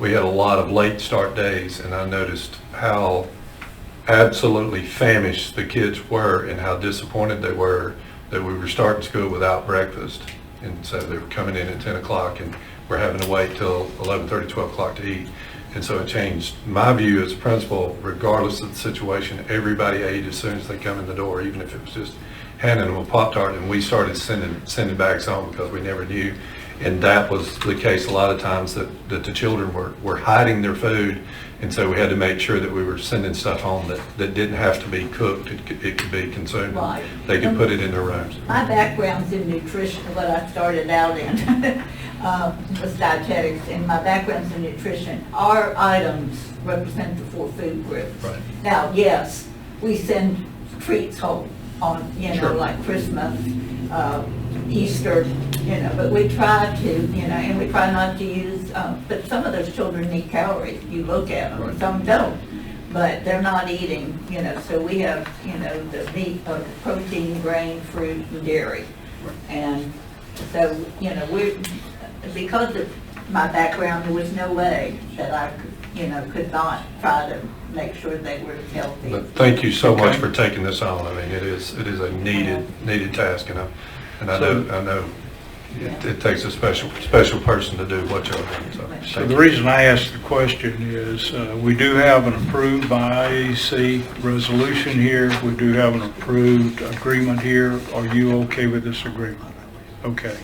a lot of late start days, and I noticed how absolutely famished the kids were and how disappointed they were that we were starting school without breakfast. And so they were coming in at 10 o'clock and we're having to wait till 11:30, 12 o'clock to eat. And so it changed my view as a principal. Regardless of the situation, everybody ate as soon as they come in the door, even if it was just handing them a Pop-Tart, and we started sending bags home because we never knew. And that was the case a lot of times, that the children were hiding their food, and so we had to make sure that we were sending stuff home that didn't have to be cooked. It could be consumed. Right. They could put it in their rooms. My background's in nutrition, what I started out in was dietetics, and my background's in nutrition. Our items represent the 4 food groups. Right. Now, yes, we send treats home on, Sure. like Christmas, Easter, but we try to, and we try not to use, but some of those children need calories. You look at them, Right. some don't, but they're not eating, so we have, the meat, protein, grain, fruit, and dairy. Right. And so, because of my background, there was no way that I could could not try to make sure they were healthy. But thank you so much for taking this on. I mean, it is a needed task, and I know it takes a special person to do what you're doing. So the reason I asked the question is we do have an approved by IAC resolution here. We do have an approved agreement here. Are you okay with this agreement? Okay.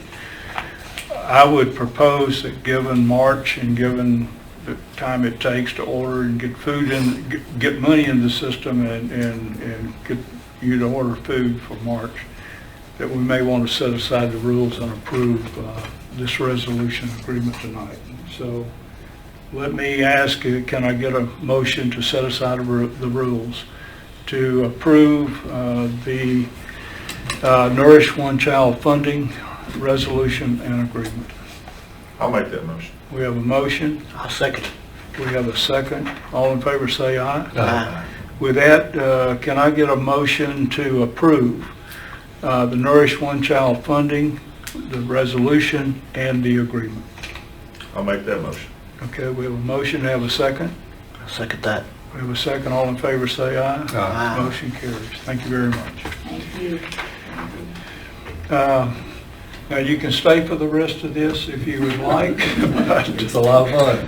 I would propose that given March and given the time it takes to order and get food in, get money in the system and get you to order food for March, that we may want to set aside the rules and approve this resolution agreement tonight. So let me ask, can I get a motion to set aside the rules to approve the Nourish One Child funding resolution and agreement? I'll make that motion. We have a motion. I'll second it. We have a second. All in favor say aye. Aye. With that, can I get a motion to approve the Nourish One Child funding, the resolution, and the agreement? I'll make that motion. Okay, we have a motion. Have a second. I'll second that. We have a second. All in favor say aye. Aye. Motion carries. Thank you very much. Thank you. Now, you can stay for the rest of this if you would like. It's a lot of fun.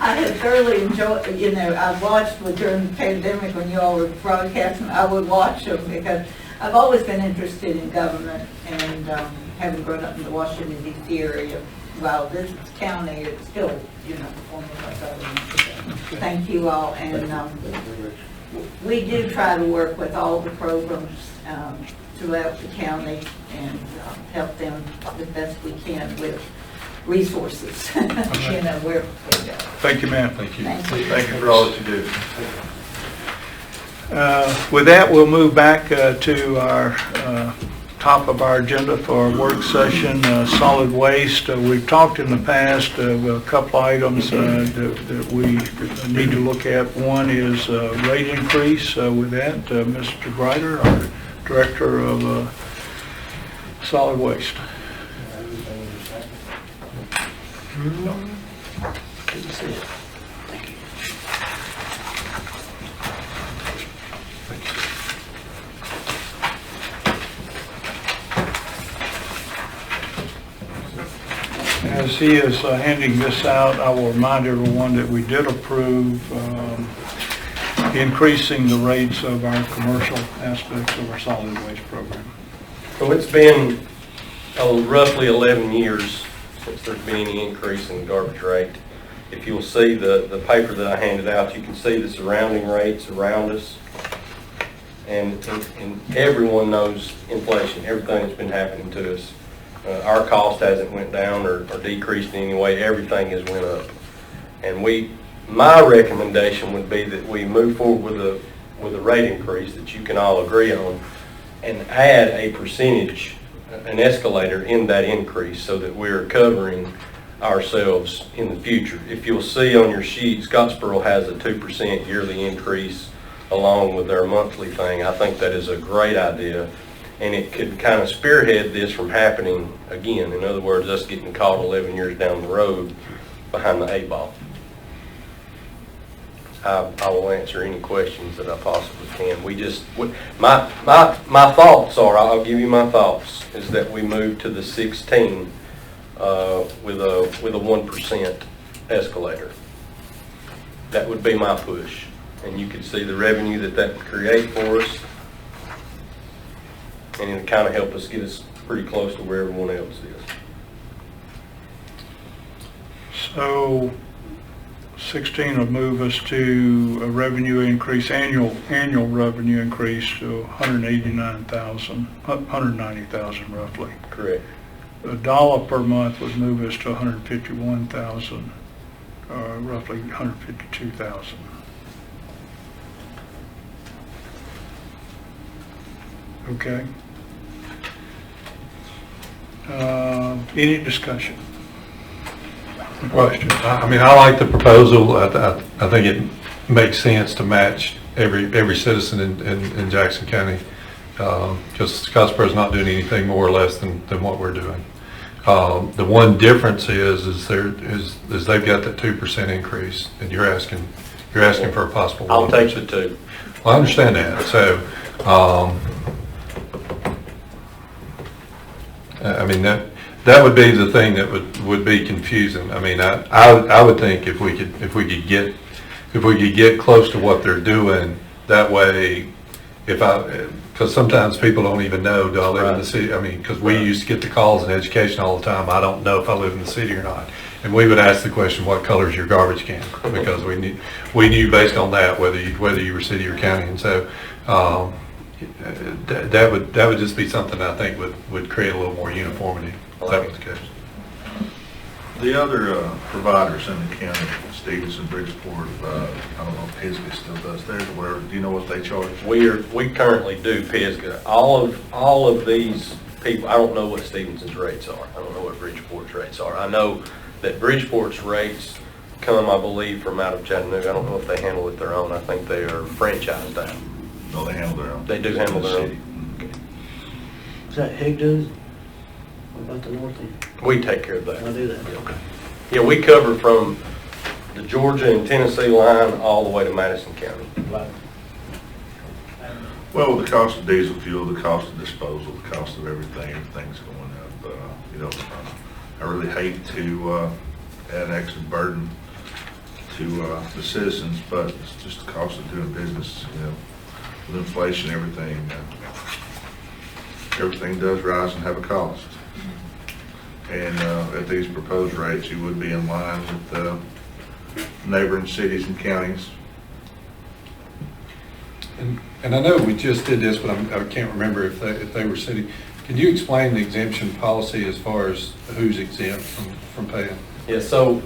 I have thoroughly enjoyed, I watched during the pandemic when you all were broadcasting, I would watch them because I've always been interested in government and having grown up in the Washington D.C. area, while this county is still, forming like government. Thank you all, and we do try to work with all the programs throughout the county and help them the best we can with resources, where we go. Thank you, ma'am. Thank you. Thank you. Thank you for all that you do. With that, we'll move back to our top of our agenda for our work session, solid waste. We've talked in the past of a couple items that we need to look at. One is rate increase. With that, Mr. Greider, our Director of Solid Waste. Couldn't see it. Thank you. As he is handing this out, I will remind everyone that we did approve increasing the rates of our commercial aspects of our solid waste program. So it's been roughly 11 years since there's been any increase in the garbage rate. If you'll see the paper that I handed out, you can see the surrounding rates around us. And everyone knows inflation, everything that's been happening to us. Our cost hasn't went down or decreased in any way, everything has went up. And my recommendation would be that we move forward with a rate increase that you can all agree on and add a percentage, an escalator in that increase so that we're covering ourselves in the future. If you'll see on your sheet, Scottsboro has a 2% yearly increase along with their monthly thing. I think that is a great idea, and it could kind of spearhead this from happening again. In other words, us getting caught 11 years down the road behind the 8 ball. I will answer any questions that I possibly can. My thoughts are, I'll give you my thoughts, is that we move to the 16 with a 1% escalator. That would be my push. And you could see the revenue that would create for us. And it would kind of help us get us pretty close to where everyone else is. So 16 will move us to a revenue increase, annual revenue increase to 190,000 roughly. Correct. $1 per month would move us to 151,000, roughly 152,000. Okay. Any discussion? Question? I mean, I like the proposal. I think it makes sense to match every citizen in Jackson County, because Scottsboro's not doing anything more or less than what we're doing. The one difference is they've got that 2% increase, and you're asking for a possible 1%. I'll take the 2. Well, I understand that, so, I mean, that would be the thing that would be confusing. I mean, I would think if we could get close to what they're doing, that way, because sometimes people don't even know, do I live in the city? I mean, because we used to get the calls in education all the time, I don't know if I live in the city or not. And we would ask the question, what color is your garbage can? Because we knew based on that whether you were city or county. And so that would just be something I think would create a little more uniformity if that was the case. The other providers in the county, Stevens and Bridgeport, I don't know if Pisgah still does theirs or whatever. Do you know what they charge? We currently do Pisgah. All of these people, I don't know what Stevenson's rates are. I don't know what Bridgeport's rates are. I know that Bridgeport's rates come, I believe, from out of Chattanooga. I don't know if they handle it their own. I think they are franchised out. No, they handle their own. They do handle their own. Okay. Is that Higdon? What about the north end? We take care of that. I do that. Okay. Yeah, we cover from the Georgia and Tennessee line all the way to Madison County. Well, the cost of diesel fuel, the cost of disposal, the cost of everything's going up. I really hate to add extra burden to the citizens, but it's just the cost of doing business. With inflation, everything does rise and have a cost. And at these proposed rates, you would be in line with neighboring cities and counties. And I know we just did this, but I can't remember if they were city. Can you explain the exemption policy as far as who's exempt from paying? Yeah, so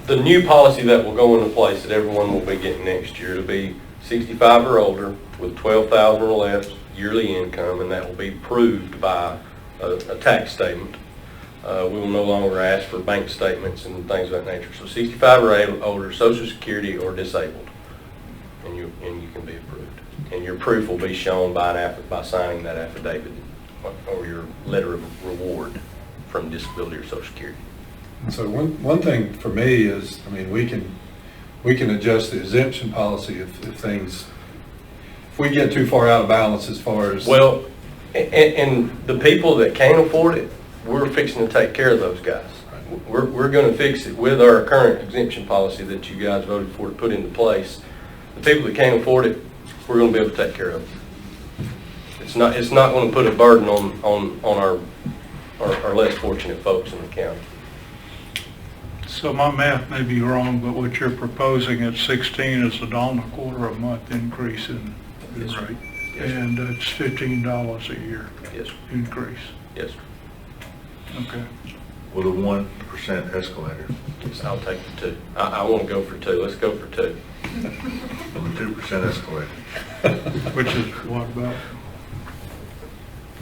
the new policy that will go into place that everyone will be getting next year, it'll be 65 or older with 12,000 or less yearly income, and that will be proved by a tax statement. We will no longer ask for bank statements and things of that nature. So 65 or older, Social Security or disabled, and you can be approved. And your proof will be shown by signing that affidavit or your letter of reward from disability or Social Security. And so one thing for me is, I mean, we can adjust the exemption policy if we get too far out of balance as far as. Well, and the people that can't afford it, we're fixing to take care of those guys. We're going to fix it with our current exemption policy that you guys voted for to put into place. The people that can't afford it, we're going to be able to take care of them. It's not going to put a burden on our less fortunate folks in the county. So my math may be wrong, but what you're proposing at 16 is $1.25 a month increase in Yes, rate. Yes, And it's $15 a year Yes, increase. yes. Okay. With a 1% escalator. Yes, I'll take the 2. I want to go for 2. Let's go for 2. With a 2% escalator. Which is what, about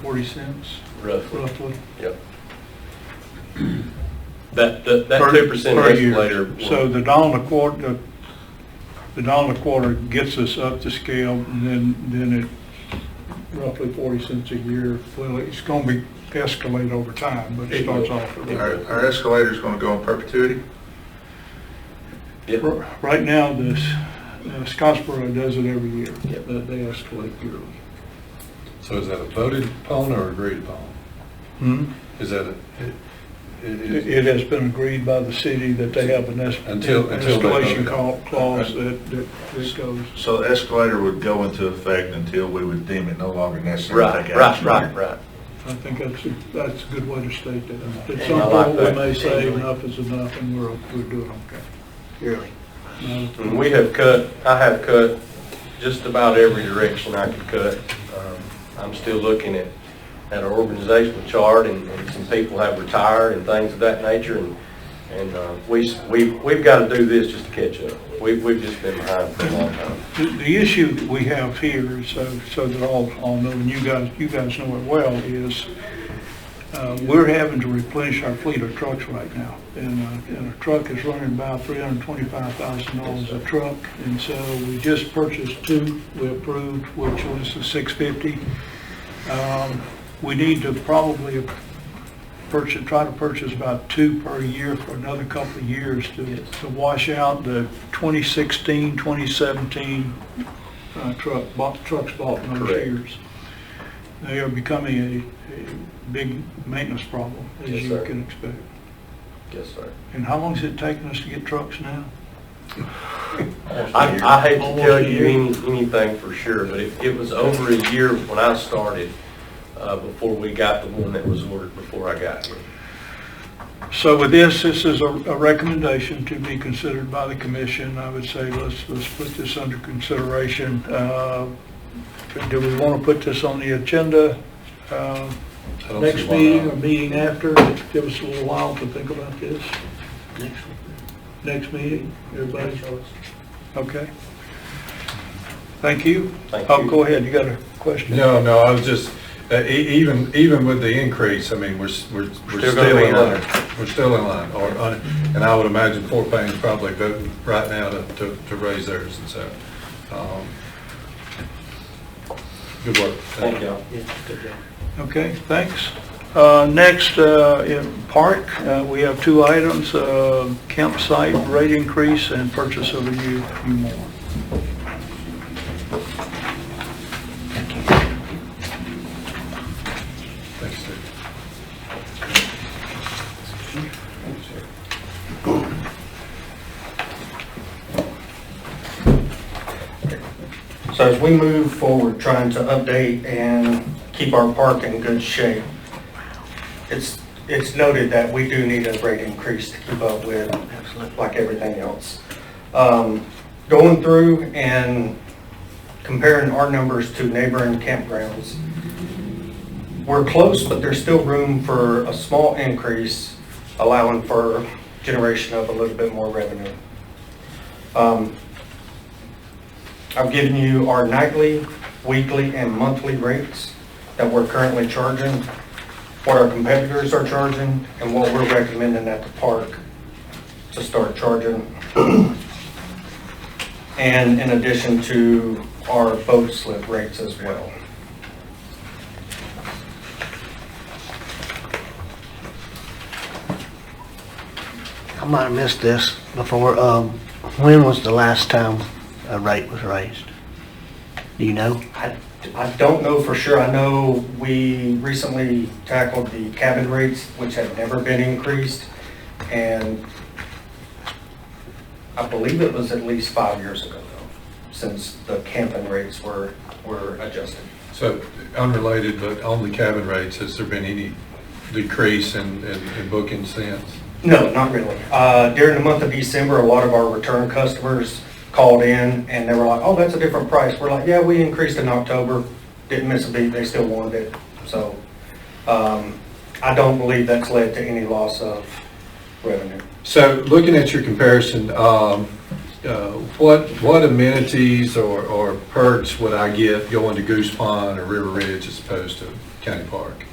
40 cents roughly? Yep. That 2% Per year. escalator. So the $1.25, the $1.25 gets us up to scale, and then it roughly 40 cents a year. Well, it's going to be escalate over time, but it starts off at Our escalator's going to go in perpetuity? Yep. Right now, this Scottsboro does it every year. Yep. They escalate yearly. So is that a voted upon or agreed upon? Is that It has been agreed by the city that they have an Until they escalation vote. clause that goes. So the escalator would go into effect until we would deem it no longer necessary to take Right. action. I think that's a good way to state that. At And some I like point, we that. may say enough is enough, and we're doing okay. Yearly. And I have cut just about every direction I could cut. I'm still looking at our organizational chart, and some people have retired and things of that nature, and we've got to do this just to catch up. We've just been behind for a long time. The issue that we have here, is so that all know, and you guys know it well, is we're having to replenish our fleet of trucks right now. And a truck is running about $325,000 a truck. And so we just purchased 2 we approved, which was the 650. We need to probably try to purchase about 2 per year for another couple of years to wash out the 2016, 2017 trucks bought in those Correct. years. They are becoming a big maintenance problem, as Yes, you sir. can expect. Yes, sir. And how long has it taken us to get trucks now? I hate to Almost tell a you year. anything for sure, but it was over a year when I started, before we got the one that was ordered before I got here. So with this is a recommendation to be considered by the commission. I would say let's put this under consideration. Do we want to put this on the agenda don't next see why meeting not. or meeting after? Give us a little while to think about this. Next meeting, everybody? Okay. Thank you. Thank Oh, you. go ahead, you got a question? No, I was just, even with the increase, I mean, we're still gonna be in in line. line. We're still in line, and I would imagine Fort Payne's probably voting right now to raise theirs, and so, good work. Thank y'all. Okay, thanks. Next, in park, we have 2 items, campsite rate increase and purchase of a new mower. Thanks, Steve. So as we move forward, trying to update and keep our park in good shape, it's noted that we do need a rate increase to keep up with, like everything else. Going through and comparing our numbers to neighboring campgrounds, we're close, but there's still room for a small increase, allowing for generation of a little bit more revenue. I've given you our nightly, weekly, and monthly rates that we're currently charging, what our competitors are charging, and what we're recommending at the park to start charging. And in addition to our boat slip rates as well. I might have missed this before. When was the last time a rate was raised? Do you know? I don't know for sure. I know we recently tackled the cabin rates, which had never been increased, and I believe it was at least 5 years ago, though, since the camping rates were adjusted. So, unrelated, but on the cabin rates, has there been any decrease in bookings since? No, not really. During the month of December, a lot of our return customers called in and they were like, oh, that's a different price. We're like, yeah, we increased in October. Didn't miss a beat. They still wanted it. So I don't believe that's led to any loss of revenue. So, looking at your comparison, what amenities or perks would I get going to Goose Pond or River Ridge as opposed to County Park?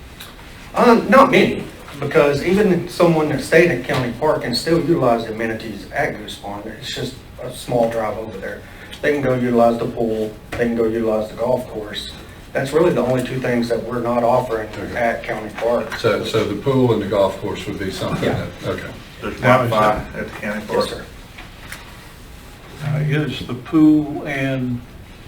Not many, because even someone that stayed at County Park can still utilize the amenities at Goose Pond. It's just a small drive over there. They can go utilize the pool, they can go utilize the golf course. That's really the only 2 things that we're not offering at County Park. So the pool and the golf course would be something Yeah. that, okay. There's Wi-Fi at the county park. Yes, sir. Is the pool and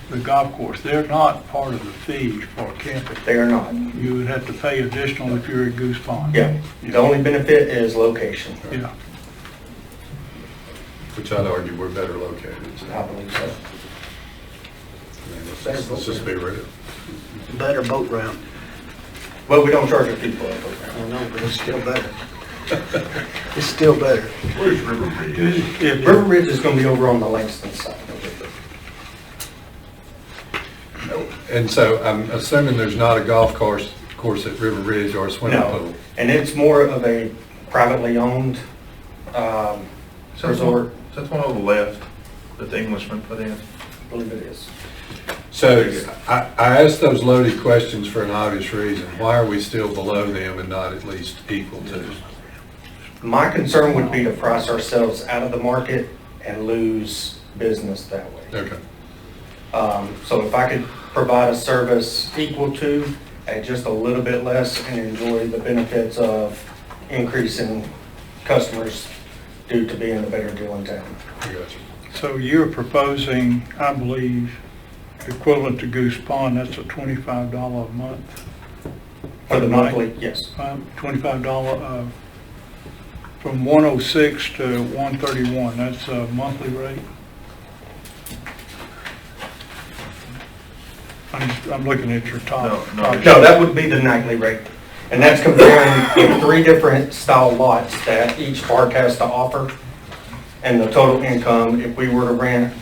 the golf course, they're not part of the fee for camping. They are not. You would have to pay additional if you're at Goose Pond. Yeah. The only benefit is location. Yeah. Which I'd argue we're better located. So, I believe so. I mean, let's just be real. Better boat route. Well, we don't charge a fee for it. I don't know, but it's still better. It's still better. Where's River Ridge? River Ridge is going to be over on the Langston side. And so I'm assuming there's not a golf course at River Ridge or a swimming No, pool. and it's more of a privately owned resort. Is that the one on the left that the Englishman put in? I believe it is. So I asked those loaded questions for an obvious reason. Why are we still below them and not at least equal to them? My concern would be to price ourselves out of the market and lose business that way. Okay. So if I could provide a service equal to, at just a little bit less, and enjoy the benefits of increase in customers due to being a better deal in town. So you're proposing, I believe, equivalent to Goose Pond, that's a $25 a month? For the night? monthly, yes. $25 from 106 to 131, that's a monthly rate? I'm looking at your top. No. top- No, that would be the nightly rate. And that's comparing the 3 different style lots that each park has to offer. And the total income, if we were to rent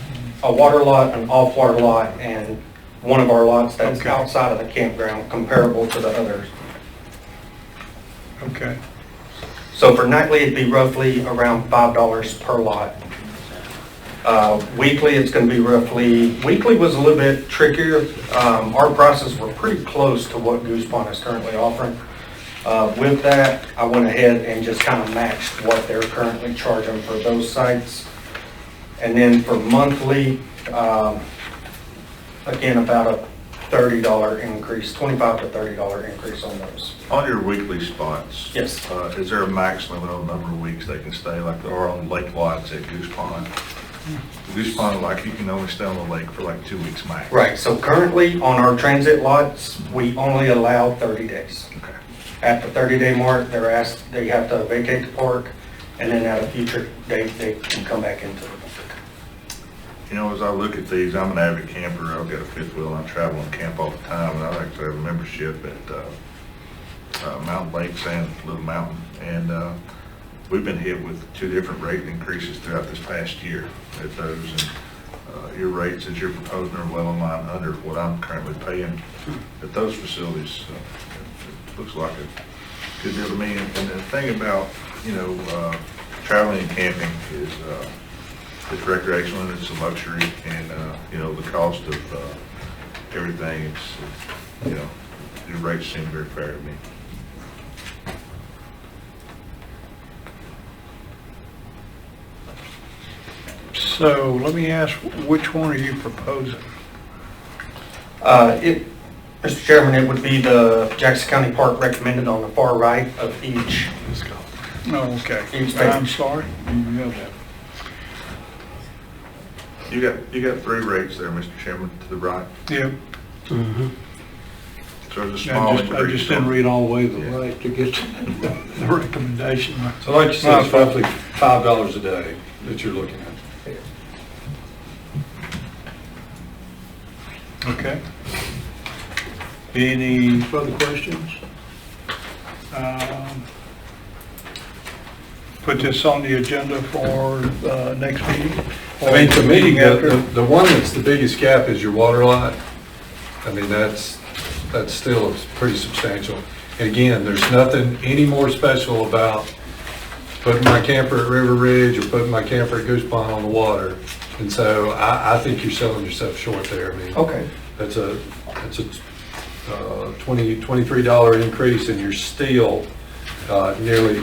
a water lot, an off-water lot, and one of our lots that's Okay. outside of the campground, comparable to the others. Okay, So for nightly, it'd be roughly around $5 per lot. Weekly, it's gonna be weekly was a little bit trickier. Our prices were pretty close to what Goose Pond is currently offering. With that, I went ahead and just kind of matched what they're currently charging for those sites. And then for monthly, again, about a $30 increase, $25 to $30 increase on those. On your weekly spots? Yes. Is there a max limit on the number of weeks they can stay, like there are on lake lots at Goose Pond? Goose Pond, like, you can only stay on the lake for like 2 weeks max. Right, so currently on our transit lots, we only allow 30 days. Okay. At the 30-day mark, they have to vacate the park, and then at a future date, they can come back into the park. You know, as I look at these, I'm an avid camper. I've got a fifth wheel and I travel and camp all the time. And I actually have a membership at Mountain Lakes and Little Mountain. And we've been hit with 2 different rate increases throughout this past year at those. And your rates that you're proposing are well in line under what I'm currently paying at those facilities. So it looks like a good deal to me. And the thing about, you know, traveling and camping is it's recreational and it's a luxury, and you know, the cost of everything, it's you know, your rates seem very fair to me. so let me ask, which one are you proposing? Mr. Chairman, it would be the Jackson County Park recommended on the far right of each. Oh, okay, Each I'm page. sorry, you have that. You got 3 rates there, Mr. Chairman, to the right. Yep. So there's a small I increase. just didn't read all the way to the right to get to the recommendation. So like you said, it's roughly $5 a day that you're looking at. Okay. Any further questions? Put this on the agenda for next meeting? I mean, to me, Meeting after? the one that's the biggest gap is your water lot. I mean, that's still pretty substantial. And again, there's nothing any more special about putting my camper at River Ridge or putting my camper at Goose Pond on the water. And so I think you're selling yourself short there. I mean, Okay. that's a $23 increase, and you're still nearly,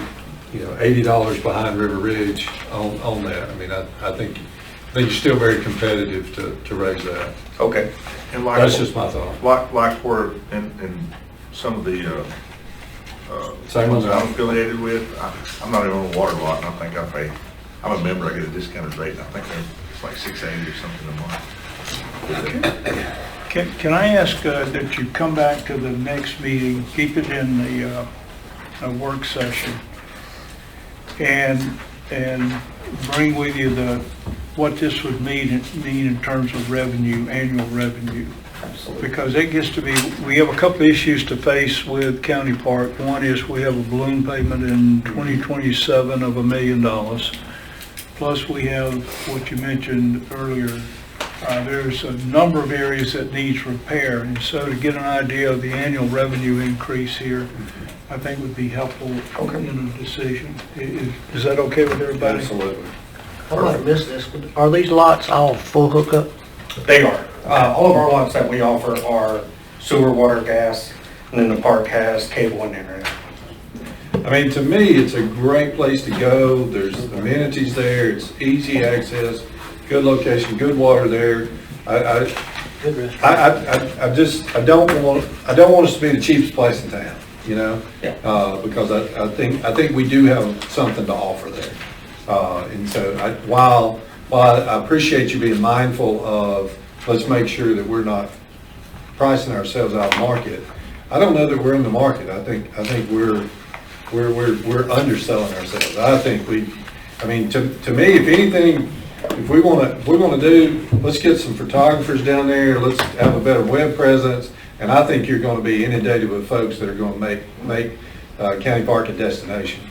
you know, $80 behind River Ridge on that. I mean, I think you're still very competitive to raise that. Okay. And like, That's just my thought. like we're in some of the Same ones ones I'm affiliated with, I'm not even on a water lot, and I think I pay, I'm a member, I get a discounted rate, and I think it's like $6.80 or something a month. Can I ask that you come back to the next meeting, keep it in the work session, and bring with you what this would mean in terms of revenue, annual revenue? Absolutely. Because it gets to be, we have a couple of issues to face with County Park. One is we have a balloon payment in 2027 of $1 million. Plus we have what you mentioned earlier, there's a number of areas that needs repair. And so to get an idea of the annual revenue increase here, I think would be helpful in a decision. Is that okay with everybody? Absolutely. I might have missed this. Are these lots all full hookup? They are. All of our lots that we offer are sewer, water, gas, and then the park has cable and internet. I mean, to me, it's a great place to go. There's amenities there. It's easy access, good location, good water there. I don't want us to be the cheapest place in town. you know? Yeah. Because I think we do have something to offer there. And so while I appreciate you being mindful of, let's make sure that we're not pricing ourselves out of market. I don't know that we're in the market. I think we're underselling ourselves. I think to me, if anything, if we want to do, let's get some photographers down there. Let's have a better web presence. And I think you're going to be inundated with folks that are going to make County Park a destination.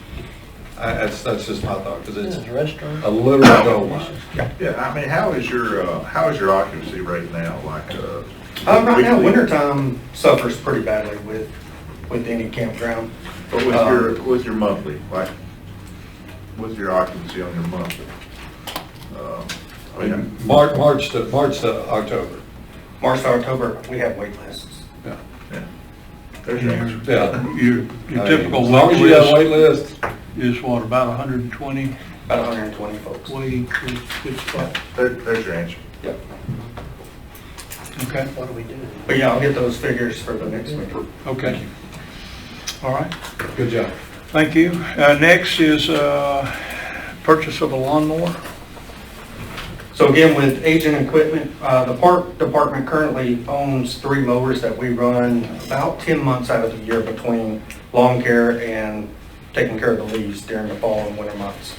That's just my thought, because it's a literal gold mine. Yeah, I mean, how is your occupancy rate now? Like, Right now, wintertime suffers pretty badly with any campground. But with your monthly, like, what's your occupancy on your monthly? March to October. March to October, we have wait lists. Yeah. There's your answer. Yeah. Your typical As long as you have a wait list. is what, about 120? About 120 folks. Waiting for good spot. There's your answer. Yep. Okay, What do we do? But yeah, I'll get those figures for the next meeting. okay. All right, Good job. thank you. Next is purchase of a lawnmower. So again, with aging equipment, the park department currently owns 3 mowers that we run about 10 months out of the year between lawn care and taking care of the leaves during the fall and winter months.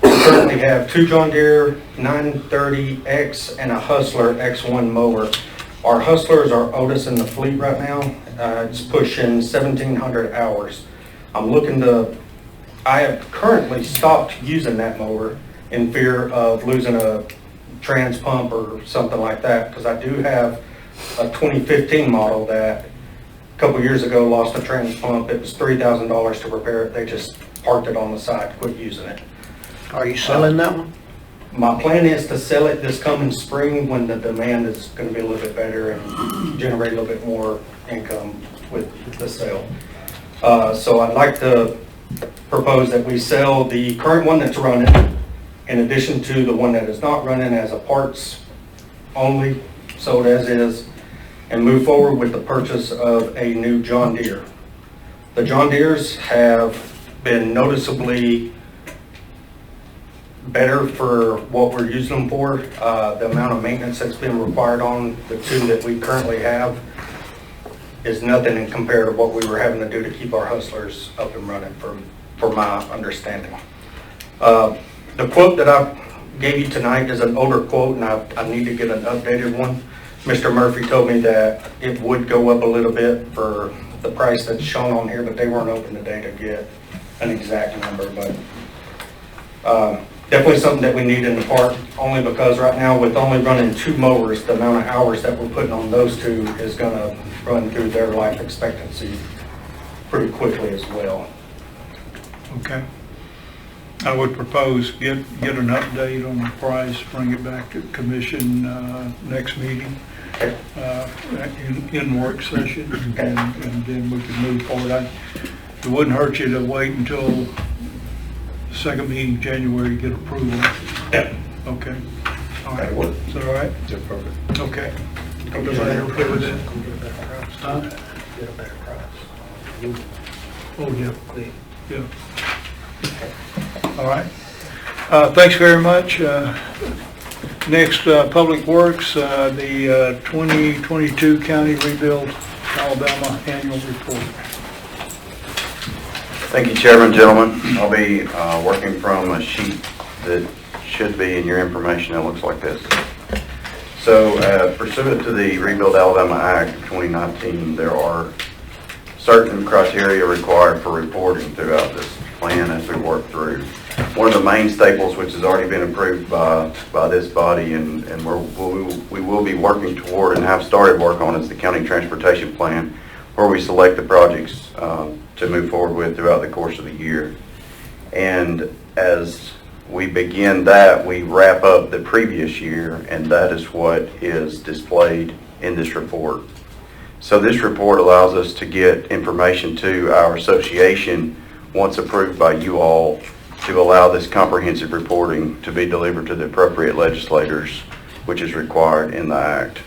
We currently have 2 John Deere 930X and a Hustler X1 mower. Our Hustler is our oldest in the fleet right now. It's pushing 1,700 hours. I have currently stopped using that mower in fear of losing a trans pump or something like that, because I do have a 2015 model that a couple years ago lost a trans pump. It was $3,000 to repair it. They just parked it on the side, quit using it. Are you selling that one? My plan is to sell it this coming spring when the demand is going to be a little bit better and generate a little bit more income with the sale. So I'd like to propose that we sell the current one that's running in addition to the one that is not running as a parts only, sold as is, and move forward with the purchase of a new John Deere. The John Deeres have been noticeably better for what we're using them for. The amount of maintenance that's been required on the 2 that we currently have is nothing in compared to what we were having to do to keep our Hustlers up and running, for my understanding. The quote that I gave you tonight is an older quote, and I need to get an updated one. Mr. Murphy told me that it would go up a little bit for the price that's shown on here, but they weren't open today to get an exact number. But definitely something that we need in the park, only because right now with only running 2 mowers, the amount of hours that we're putting on those 2 is going to run through their life expectancy pretty quickly as well. Okay. I would propose get an update on the price, bring it back to commission next meeting in work session, and then we can move forward. It wouldn't hurt you to wait until the second meeting in January to get approval. Yeah. Okay. All right. Is that all right? Yeah, perfect. Okay. Everybody okay with that? Huh? Get a better price. Oh, yeah. Yeah. All right. Thanks very much. Next, Public Works, the 2022 County Rebuild Alabama Annual Report. Thank you, Chairman, gentlemen. I'll be working from a sheet that should be in your information that looks like this. So pursuant to the Rebuild Alabama Act of 2019, there are certain criteria required for reporting throughout this plan as we work through. One of the main staples, which has already been approved by this body and we will be working toward and have started work on, is the County Transportation Plan, where we select the projects to move forward with throughout the course of the year. And as we begin that, we wrap up the previous year, and that is what is displayed in this report. So this report allows us to get information to our association once approved by you all to allow this comprehensive reporting to be delivered to the appropriate legislators, which is required in the act.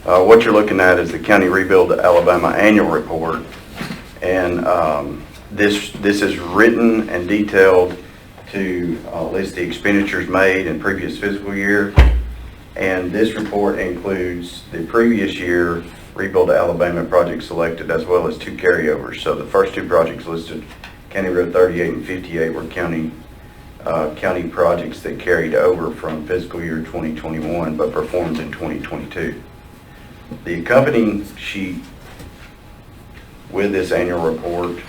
What you're looking at is the County Rebuild Alabama Annual Report. And this is written and detailed to list the expenditures made in previous fiscal year. And this report includes the previous year Rebuild Alabama projects selected, as well as 2 carryovers. So the first 2 projects listed, County Road 38 and 58, were county projects that carried over from fiscal year 2021 but performed in 2022. The accompanying sheet with this annual report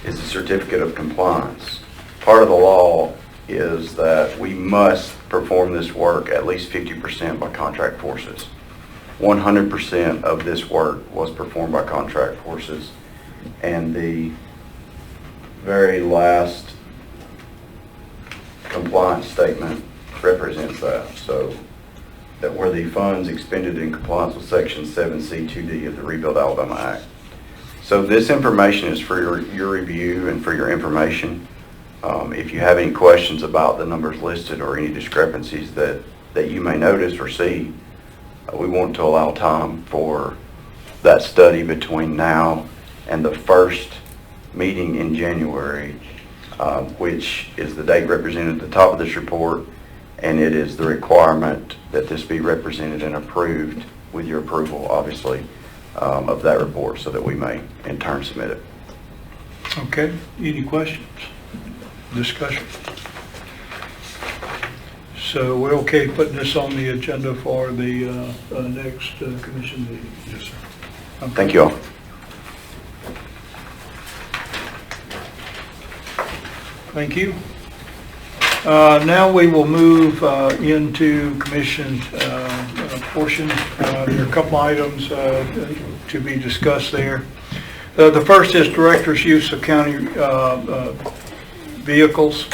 is a certificate of compliance. Part of the law is that we must perform this work at least 50% by contract forces. 100% of this work was performed by contract forces, and the very last compliance statement represents that. So that were the funds expended in compliance with Section 7C2D of the Rebuild Alabama Act. So this information is for your review and for your information. If you have any questions about the numbers listed or any discrepancies that you may notice or see, we want to allow time for that study between now and the first meeting in January, which is the date represented at the top of this report, and it is the requirement that this be represented and approved with your approval, obviously, of that report, so that we may in turn submit it. Okay, any questions? Discussion? So we're okay putting this on the agenda for the next commission meeting? Yes, sir. Okay. Thank you all. Thank you. Now we will move into commission portion. There are a couple items to be discussed there. The first is director's use of county vehicles.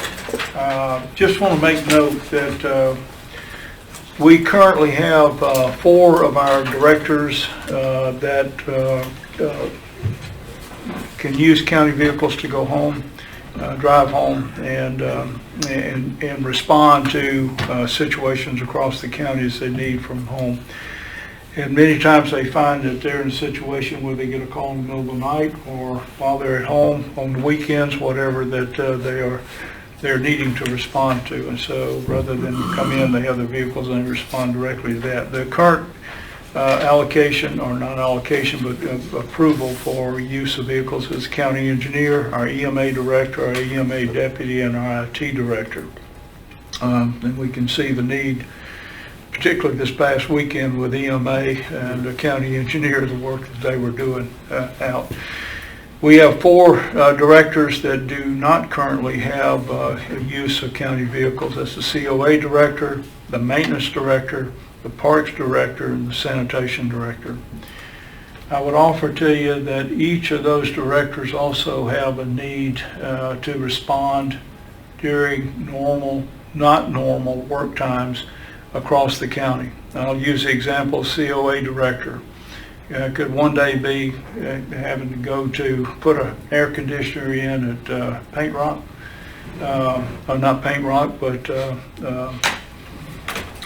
Just want to make note that we currently have 4 of our directors that can use county vehicles to go home, drive home, and respond to situations across the county as they need from home. And many times they find that they're in a situation where they get a call in the middle of the night, or while they're at home on the weekends, whatever, that they're needing to respond to. And so rather than come in, they have their vehicles and they respond directly to that. The current allocation, or not allocation, but approval for use of vehicles is county engineer, our EMA director, our EMA deputy, and our IT director. And we can see the need, particularly this past weekend with EMA and the county engineer, the work that they were doing out. We have 4 directors that do not currently have use of county vehicles. That's the COA director, the maintenance director, the parks director, and the sanitation director. I would offer to you that each of those directors also have a need to respond during normal, not normal work times across the county. I'll use the example of COA director. Could one day be having to go to put an air conditioner in at Paint Rock, not Paint Rock, but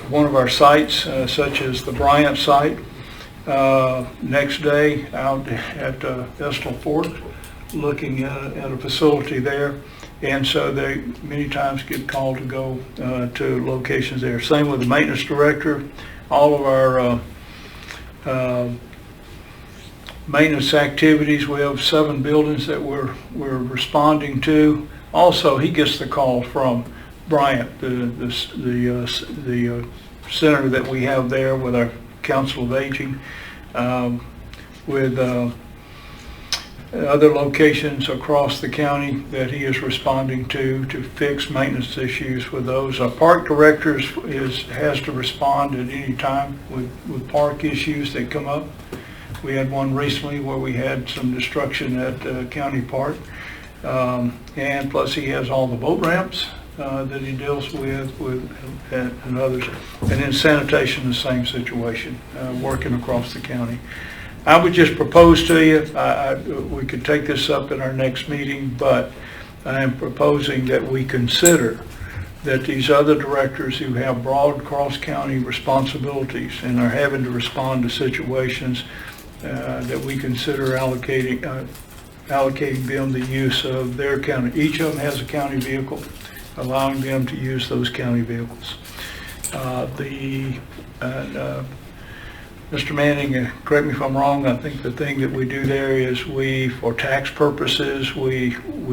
one of our sites, such as the Bryant site. Next day out at Vestal Fork, looking at a facility there. And so they many times get called to go to locations there. Same with the maintenance director. All of our maintenance activities, we have 7 buildings that we're responding to. Also, he gets the call from Bryant, the center that we have there with our Council of Aging, with other locations across the county that he is responding to fix maintenance issues with those. Our park director has to respond at any time with park issues that come up. We had one recently where we had some destruction at County Park, and plus he has all the boat ramps that he deals with and others. And then sanitation, the same situation, working across the county. I would just propose to you, we could take this up at our next meeting, but I am proposing that we consider that these other directors who have broad cross-county responsibilities and are having to respond to situations, that we consider allocating them the use of their county. Each of them has a county vehicle, allowing them to use those county vehicles. Mr. Manning, correct me if I'm wrong, I think the thing that we do there is for tax purposes, we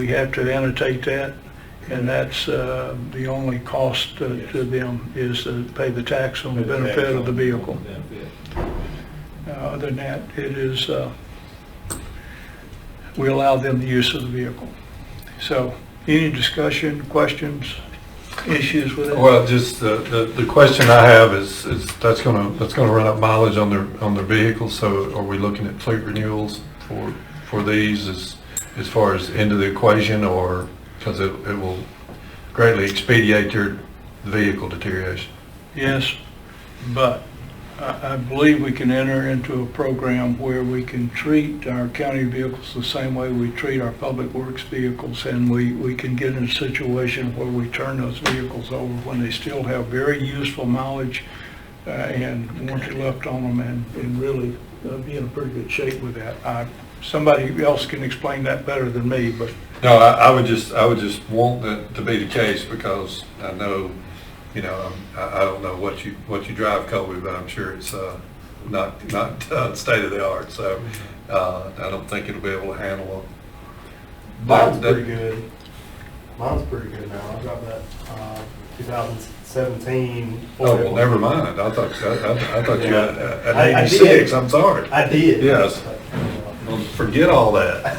have to annotate that, and that's the only cost to them is to pay the tax on the benefit of the vehicle. Other than that, it is, we allow them the use of the vehicle. So, any discussion, questions, issues with it? Well, just the question I have is that's gonna run up mileage on their vehicles, so are we looking at fleet renewals for these as far as into the equation, or because it will greatly expedite their vehicle deterioration? Yes, but I believe we can enter into a program where we can treat our county vehicles the same way we treat our public works vehicles, and we can get in a situation where we turn those vehicles over when they still have very useful mileage and warranty left on them, and really be in a pretty good shape with that. Somebody else can explain that better than me, but No, I would just want that to be the case, because I know, you know, I don't know what you drive, Colby, but I'm sure it's not state of the art. So I don't think it'll be able to handle them. Mine's pretty good. Mine's pretty good now. I got that 2017. Oh, well, never mind. I thought you had an I 86. did. I'm sorry. I did. Yes. Well, forget all that.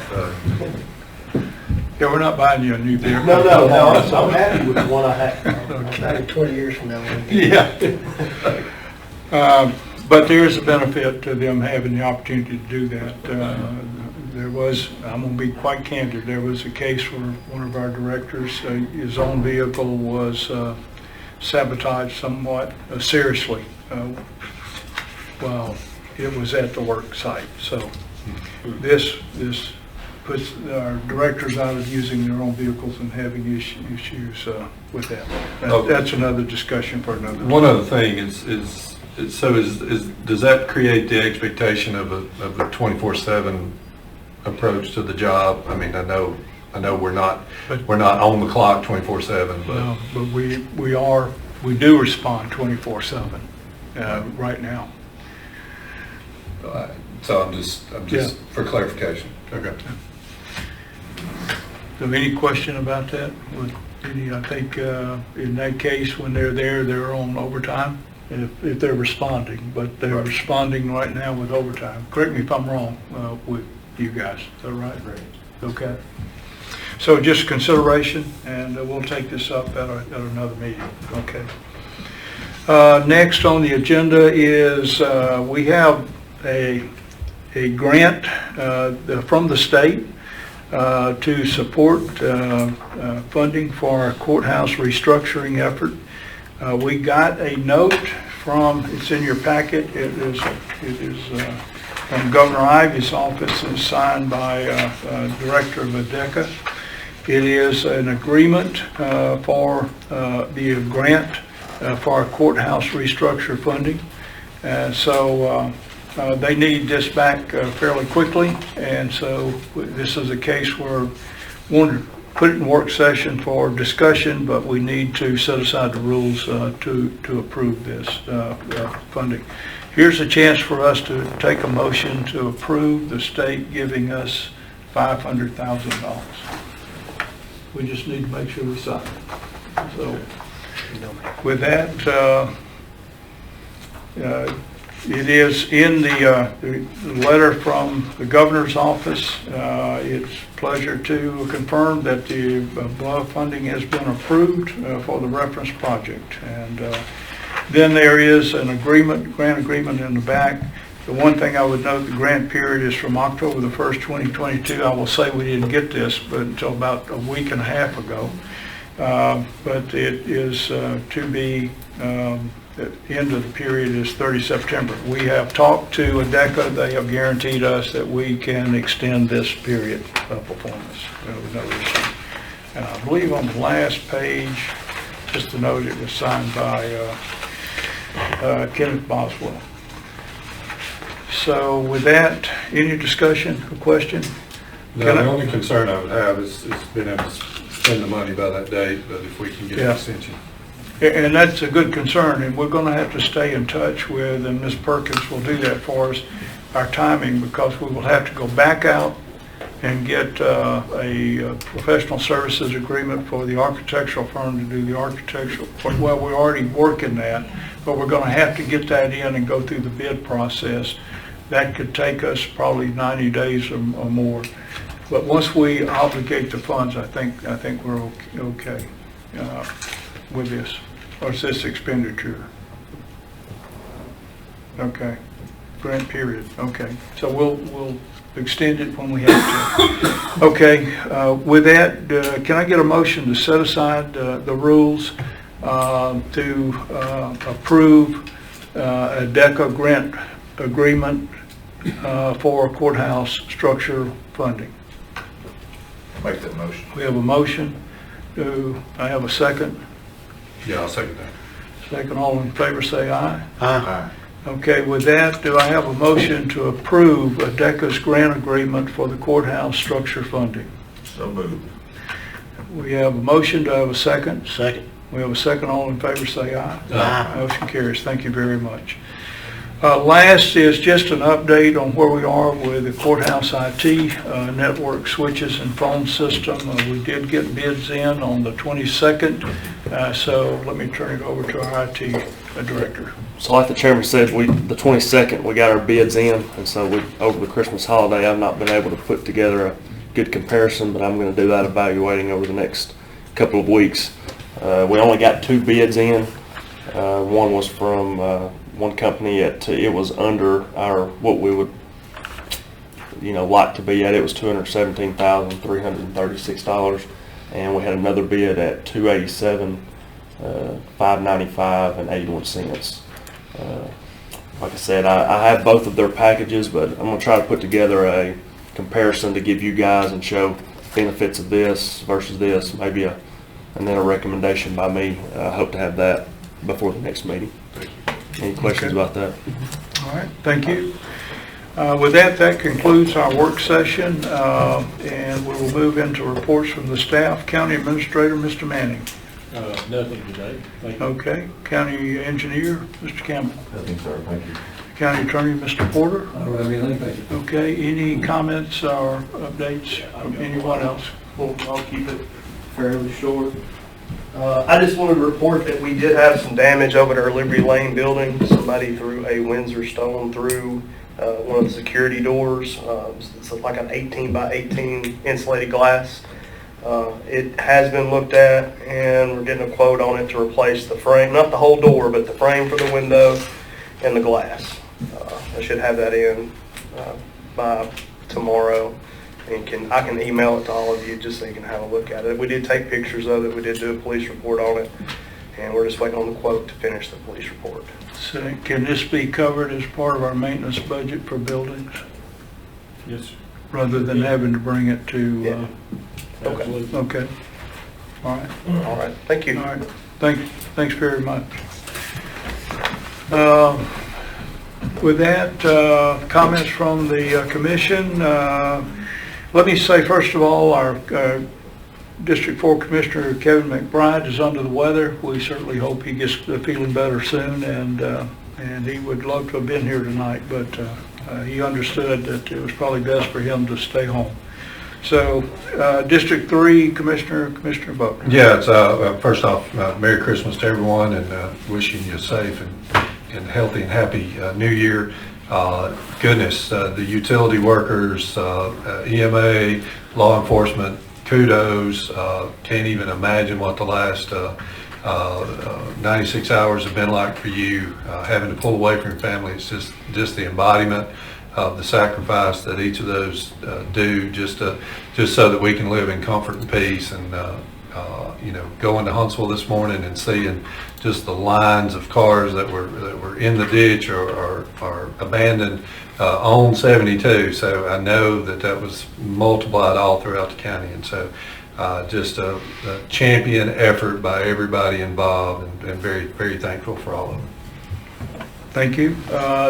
yeah, we're not buying you a new vehicle. No. I'm happy with the one I have. Maybe 20 years from now. Yeah. But there is a benefit to them having the opportunity to do that. I'm going to be quite candid, there was a case where one of our directors, his own vehicle was sabotaged somewhat seriously while it was at the work site. So this puts our directors out of using their own vehicles and having issues with that. That's another discussion for another time. One other thing is does that create the expectation of a 24/7 approach to the job? I mean, I know we're not on the clock 24/7, but No, but we do respond 24/7 right now. so I'm just for clarification. Okay. So any question about that? I think in that case, when they're there, they're on overtime if they're responding, but they're responding right now with overtime. Correct me if I'm wrong with you guys. Is that right? Right. Okay. So just consideration, and we'll take this up at another meeting. Okay. Next on the agenda is we have a grant from the state to support funding for our courthouse restructuring effort. We got a note it's in your packet, it is from Governor Ivey's office and signed by Director of ADECA. It is an agreement for the grant for our courthouse restructure funding. So they need this back fairly quickly, and so this is a case where we want to put it in work session for discussion, but we need to set aside the rules to approve this funding. Here's a chance for us to take a motion to approve the state giving us $500,000. We just need to make sure we sign it. So with that, it is in the letter from the governor's office. It's a pleasure to confirm that the above funding has been approved for the reference project. And then there is an grant agreement in the back. The one thing I would note, the grant period is from October the 1st, 2022. I will say we didn't get this but until about a week and a half ago. But it is to be the end of the period is 30 September. We have talked to ADECA. They have guaranteed us that we can extend this period of performance. No issue. And I believe on the last page, just to note it was signed by Kenneth Boswell. So with that, any discussion or question? No, the only concern I would have is being able to spend the money by that date, but if we can get an extension. And that's a good concern, and we're going to have to stay in touch with, and Ms. Perkins will do that for us, our timing, because we will have to go back out and get a professional services agreement for the architectural firm to do the architectural. Well, we're already working that, but we're going to have to get that in and go through the bid process. That could take us probably 90 days or more. But once we obligate the funds, I think we're okay with this, or is this expenditure? Okay, grant period, okay. So we'll extend it when we have to. Okay, with that, can I get a motion to set aside the rules to approve a DECA grant agreement for courthouse structure funding? Make that motion. We have a motion. Do I have a second? Yeah, I'll second that. Second, all in favor say aye. Aye. Okay, with that, do I have a motion to approve a DECA's grant agreement for the courthouse structure funding? So moved. We have a motion. Do I have a second? Second. We have a second. All in favor say aye. Aye. Motion carries. Thank you very much. Last is just an update on where we are with the courthouse IT network switches and phone system. We did get bids in on the 22nd, so let me turn it over to our IT director. So like the chairman said, the 22nd, we got our bids in, and so over the Christmas holiday, I've not been able to put together a good comparison, but I'm going to do that evaluating over the next couple of weeks. We only got 2 bids in. One was from one company it was under our what we would like to be at. It was $217,336, and we had another bid at $287,595 and 81 cents. Like I said, I have both of their packages, but I'm going to try to put together a comparison to give you guys and show benefits of this versus this, maybe and then a recommendation by me. I hope to have that before the next meeting. Any questions about that? All right, thank you. With that concludes our work session, and we will move into reports from the staff. County Administrator, Mr. Manning. Nothing today. Thank you. Okay. County Engineer, Mr. Campbell. Nothing, sir, thank you. County Attorney, Mr. Porter. I don't have anything, thank you. Okay, any comments or updates from anyone else? Well, I'll keep it fairly short. I just wanted to report that we did have some damage over at our Liberty Lane building. Somebody threw a Windsor stone through one of the security doors. It's like an 18 by 18 insulated glass. It has been looked at, and we're getting a quote on it to replace the frame, not the whole door, but the frame for the window and the glass. I should have that in by tomorrow, and I can email it to all of you just so you can have a look at it. We did take pictures of it. We did do a police report on it, and we're just waiting on the quote to finish the police report. So can this be covered as part of our maintenance budget for buildings, Yes, sir. rather than having to bring it to? Yeah. Okay. Okay. All right. All right. Thank you. All right. Thanks very much. With that, comments from the commission. Let me say, first of all, our District 4 Commissioner Kevin McBride is under the weather. We certainly hope he gets feeling better soon, and he would love to have been here tonight, but he understood that it was probably best for him to stay home. So, District 3 Commissioner Butler. Yeah, it's, first off, Merry Christmas to everyone, and wishing you a safe and healthy and happy New Year. Goodness, the utility workers, EMA, law enforcement, kudos. Can't even imagine what the last 96 hours have been like for you. Having to pull away from your family, it's just the embodiment of the sacrifice that each of those do just so that we can live in comfort and peace. And going to Huntsville this morning and seeing just the lines of cars that were in the ditch or abandoned on 72. So I know that was multiplied all throughout the county, and so Just a champion effort by everybody involved, and very, very thankful for all of them. Thank you.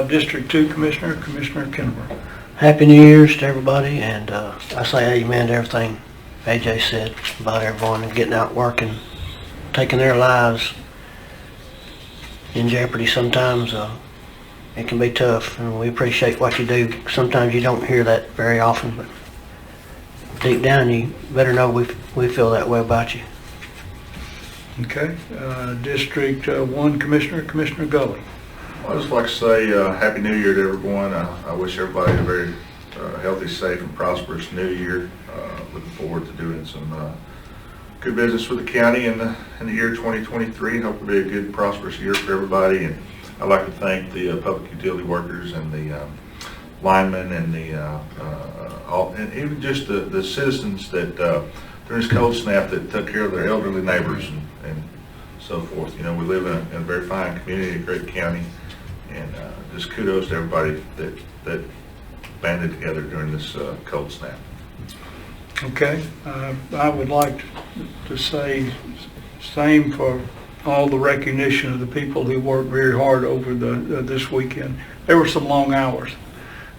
District 2 Commissioner, Commissioner Kennemer. Happy New Year's to everybody, and I say amen to everything AJ said about everyone and getting out working, taking their lives in jeopardy sometimes. It can be tough, and we appreciate what you do. Sometimes you don't hear that very often, but deep down you better know we feel that way about you. Okay. District 1 Commissioner, Commissioner Gully. I'd just like to say Happy New Year to everyone. I wish everybody a very healthy, safe, and prosperous New Year. Looking forward to doing some good business with the county in the year 2023. Hope it'll be a good, prosperous year for everybody. And I'd like to thank the public utility workers and the linemen and and even just the citizens that during this cold snap that took care of their elderly neighbors and so forth. You know, we live in a very fine community, a great county. And just kudos to everybody that banded together during this cold snap. Okay. I would like to say same for all the recognition of the people who worked very hard over this weekend. There were some long hours.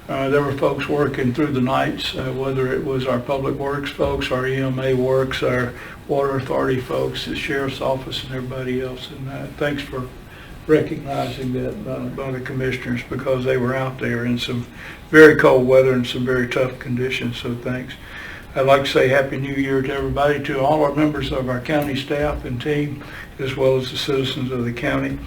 There were folks working through the nights, whether it was our public works folks, our EMA works, our water authority folks, the sheriff's office, and everybody else. And thanks for recognizing that by the commissioners, because they were out there in some very cold weather and some very tough conditions, so thanks. I'd like to say Happy New Year to everybody, to all our members of our county staff and team, as well as the citizens of the county.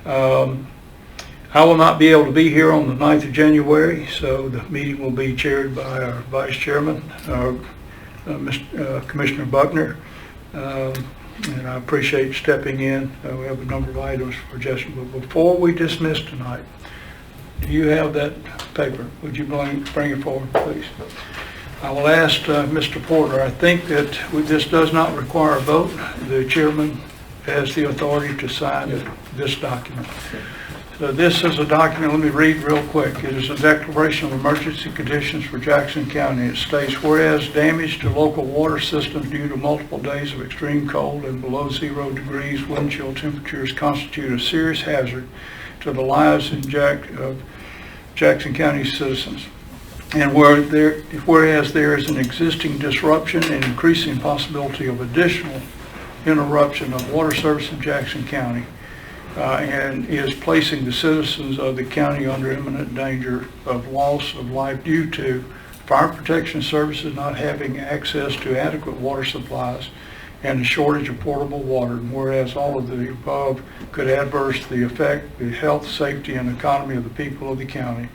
I will not be able to be here on the 9th of January, so the meeting will be chaired by our Vice Chairman, Commissioner Buckner. And I appreciate stepping in. We have a number of items for adjustment. But before we dismiss tonight, do you have that paper? Would you bring it forward, please? I will ask Mr. Porter. I think that this does not require a vote. The chairman has the authority to sign this document. So this is a document, let me read real quick. It is a declaration of emergency conditions for Jackson County. It states, whereas damage to local water systems due to multiple days of extreme cold and below 0 degrees wind chill temperatures constitute a serious hazard to the lives of Jackson County citizens. And whereas there is an existing disruption and increasing possibility of additional interruption of water service in Jackson County, and is placing the citizens of the county under imminent danger of loss of life due to fire protection services not having access to adequate water supplies and a shortage of potable water. And whereas all of the above could adversely affect the health, safety, and economy of the people of the county.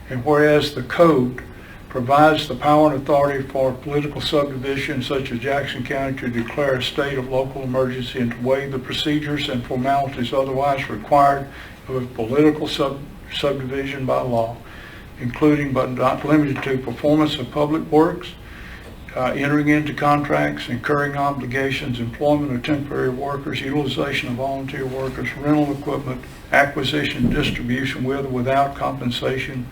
And whereas the code provides the power and authority for political subdivisions such as Jackson County to declare a state of local emergency and to waive the procedures and formalities otherwise required of a political subdivision by law, including but not limited to performance of public works, entering into contracts, incurring obligations, employment of temporary workers, utilization of volunteer workers, rental equipment, acquisition, distribution with or without compensation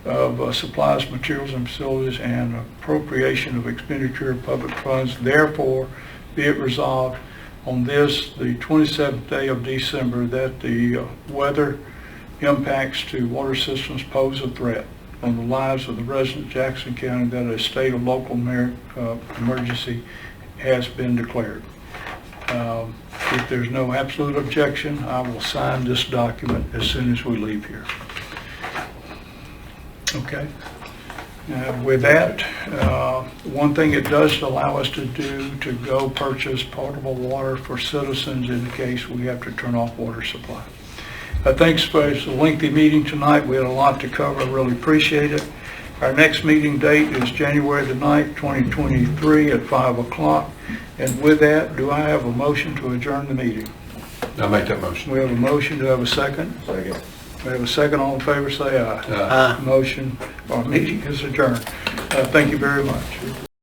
of supplies, materials, and facilities, and appropriation of expenditure of public funds. Therefore, be it resolved on this, the 27th day of December, that the weather impacts to water systems pose a threat on the lives of the residents of Jackson County, that a state of local emergency has been declared. If there's no absolute objection, I will sign this document as soon as we leave here. Okay. With that, one thing it does allow us to do to go purchase potable water for citizens in case we have to turn off water supply. Thanks for a lengthy meeting tonight. We had a lot to cover. I really appreciate it. Our next meeting date is January the 9th, 2023 at 5 o'clock. And with that, do I have a motion to adjourn the meeting? I'll make that motion. We have a motion. Do I have a second? Second. We have a second. All in favor, say aye. Aye. Motion, our meeting is adjourned. Thank you very much.